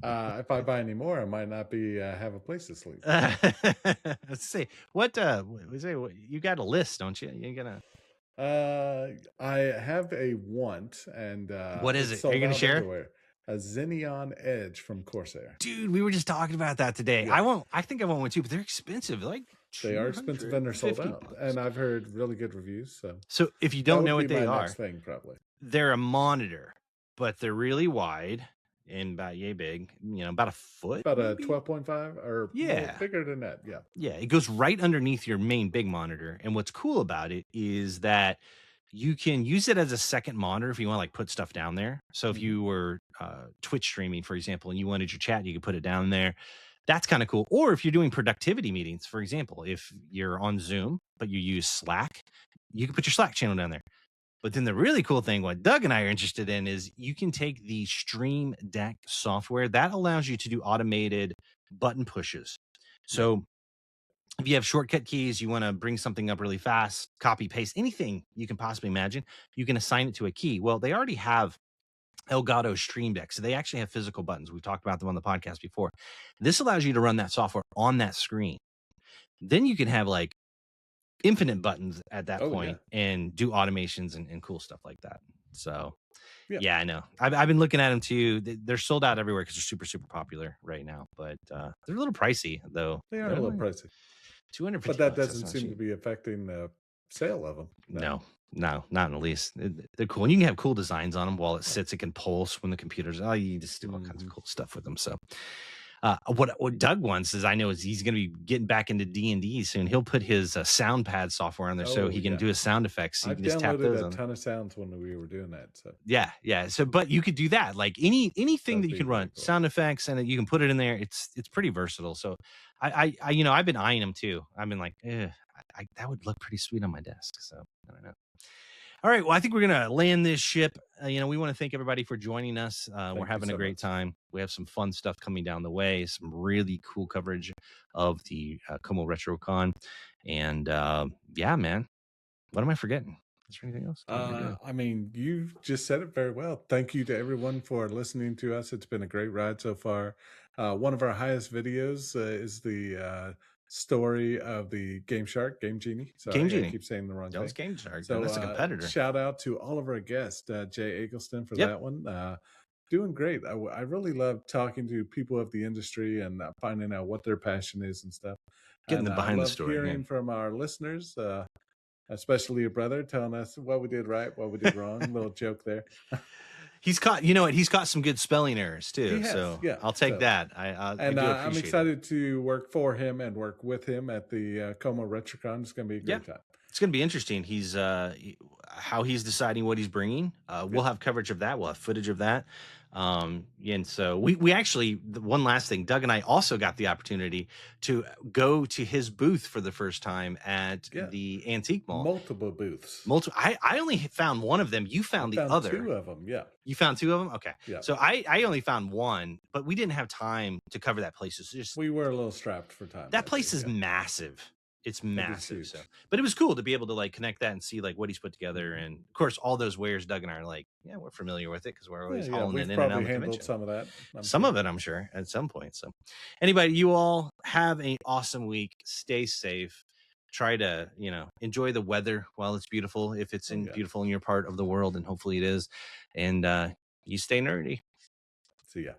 Speaker 2: If I buy any more, I might not be have a place to sleep.
Speaker 1: Let's see what you got a list, don't you? You gonna
Speaker 2: I have a want, and
Speaker 1: what is
Speaker 2: it's
Speaker 1: it? Are you
Speaker 2: sold
Speaker 1: gonna
Speaker 2: out
Speaker 1: share?
Speaker 2: everywhere. A Xeneon Edge from Corsair.
Speaker 1: Dude, we were just talking about that today.
Speaker 2: Yeah,
Speaker 1: I think I want one too, but they're expensive. They're like
Speaker 2: they are expensive and they're sold out,
Speaker 1: $250.
Speaker 2: and I've heard really good reviews. So
Speaker 1: So if you
Speaker 2: that
Speaker 1: don't know
Speaker 2: would be
Speaker 1: what they
Speaker 2: my
Speaker 1: are,
Speaker 2: next thing, probably.
Speaker 1: they're a monitor, but they're really wide and about yay big, about a foot,
Speaker 2: About a
Speaker 1: maybe.
Speaker 2: 12.5 or more,
Speaker 1: Yeah.
Speaker 2: bigger than that. Yeah.
Speaker 1: Yeah, it goes right underneath your main big monitor. And what's cool about it is that you can use it as a second monitor if you want to like put stuff down there. So if
Speaker 2: Hmm.
Speaker 1: you were Twitch streaming, for example, and you wanted your chat, you could put it down there. That's kind of cool. Or if you're doing productivity meetings, for example, if you're on Zoom, but you use Slack, you can put your Slack channel down there. But then the really cool thing, what Doug and I are interested in, is you can take the Stream Deck software that allows you to do automated button pushes.
Speaker 2: Yep.
Speaker 1: So if you have shortcut keys, you want to bring something up really fast, copy, paste, anything you can possibly imagine, you can assign it to a key. Well, they already have Elgato Stream Deck. So they actually have physical buttons. We've talked about them on the podcast before. This allows you to run that software on that screen. Then you can have like infinite buttons at that
Speaker 2: Oh yeah.
Speaker 1: point and do automations and cool stuff like that. So
Speaker 2: Yeah.
Speaker 1: yeah, I know. I've been looking at them too. They're sold out everywhere because they're super, super popular right now. But they're a little pricey though.
Speaker 2: They are a
Speaker 1: They're
Speaker 2: little
Speaker 1: like
Speaker 2: pricey, but
Speaker 1: 250
Speaker 2: that
Speaker 1: bucks. That's
Speaker 2: doesn't
Speaker 1: not
Speaker 2: seem to
Speaker 1: cheap.
Speaker 2: be affecting the sale of them. No.
Speaker 1: No, no, not in the least. They're cool. And you can have cool designs on them while it sits. It can pulse when the computer's. Oh, you just do all kinds of
Speaker 2: Mhm.
Speaker 1: cool stuff with them. So, what Doug wants is, I know, is he's going to be getting back into D&D soon. He'll put his sound pad software on there so
Speaker 2: Oh
Speaker 1: he can
Speaker 2: yeah.
Speaker 1: do his sound effects. So you
Speaker 2: I've
Speaker 1: can just tap
Speaker 2: downloaded
Speaker 1: those
Speaker 2: a
Speaker 1: on.
Speaker 2: ton of sounds when we were doing that, so
Speaker 1: Yeah, yeah. So, but you could do that, like anything
Speaker 2: that'd
Speaker 1: that you
Speaker 2: be
Speaker 1: can
Speaker 2: really
Speaker 1: run
Speaker 2: cool.
Speaker 1: sound effects, and you can put it in there. It's pretty versatile. So, I've been eyeing them too. I've been like, that would look pretty sweet on my desk. So I don't know. All right. Well, I think we're gonna land this ship. We want to thank everybody for joining us. We're
Speaker 2: Thank you
Speaker 1: having a
Speaker 2: so
Speaker 1: great
Speaker 2: much.
Speaker 1: time. We have some fun stuff coming down the way. Some really cool coverage of the Como RetroCon, and yeah, man. What am I forgetting? Is there anything else? What am I doing?
Speaker 2: I mean, you just said it very well. Thank you to everyone for listening to us. It's been a great ride so far. One of our highest videos is the story of the Game Shark, Game Genie.
Speaker 1: Game
Speaker 2: Sorry, I
Speaker 1: Genie.
Speaker 2: keep saying the wrong
Speaker 1: That was
Speaker 2: thing.
Speaker 1: Game Shark.
Speaker 2: So,
Speaker 1: That's a competitor.
Speaker 2: shout out to all of our guests, Jay Eggleston for
Speaker 1: Yep.
Speaker 2: that one. Doing great. I really love talking to people of the industry and finding out what their passion is and stuff.
Speaker 1: Getting
Speaker 2: And
Speaker 1: them
Speaker 2: I
Speaker 1: behind the
Speaker 2: love
Speaker 1: story. Yeah.
Speaker 2: hearing from our listeners. Especially your brother telling us what we did right, what we did wrong. Little joke there.
Speaker 1: He's caught, you know what? He's caught some good spelling errors
Speaker 2: He
Speaker 1: too.
Speaker 2: has,
Speaker 1: So
Speaker 2: yeah.
Speaker 1: I'll take
Speaker 2: So,
Speaker 1: that. I
Speaker 2: and
Speaker 1: do
Speaker 2: I'm
Speaker 1: appreciate it.
Speaker 2: excited to work for him and work with him at the Como RetroCon. It's going to be a
Speaker 1: Yeah.
Speaker 2: great time.
Speaker 1: It's going to be interesting. How he's deciding what he's bringing. We'll
Speaker 2: Yep.
Speaker 1: have coverage of that. We'll have footage of that. And so we actually, the one last thing, Doug and I also got the opportunity to go to his booth for the first time at
Speaker 2: Yeah.
Speaker 1: the Antique Mall.
Speaker 2: Multiple booths.
Speaker 1: I only found one of them. You
Speaker 2: I
Speaker 1: found the
Speaker 2: found
Speaker 1: other.
Speaker 2: two of them. Yeah.
Speaker 1: You found two of them? Okay.
Speaker 2: Yeah.
Speaker 1: So I only found one, but we didn't have time to cover that place. It's just
Speaker 2: We were a little strapped for time.
Speaker 1: that place is
Speaker 2: yeah.
Speaker 1: massive. It's massive.
Speaker 2: huge.
Speaker 1: So, but it was cool to be able to like connect that and see like what he's put together.
Speaker 2: Mhm.
Speaker 1: And of course, all those wares, Doug and I are like, yeah, we're familiar with it because we're always
Speaker 2: Yeah.
Speaker 1: hauling it
Speaker 2: We've
Speaker 1: in and out
Speaker 2: probably
Speaker 1: of the
Speaker 2: handled
Speaker 1: convention.
Speaker 2: some of that. I'm
Speaker 1: Some
Speaker 2: sure.
Speaker 1: of it, I'm sure, at some point. So, anybody, you all have an awesome week. Stay safe. Try to, enjoy the weather while it's beautiful, if it's
Speaker 2: Oh, yeah.
Speaker 1: beautiful in your part of the world, and hopefully it is. And you stay nerdy.
Speaker 2: See ya.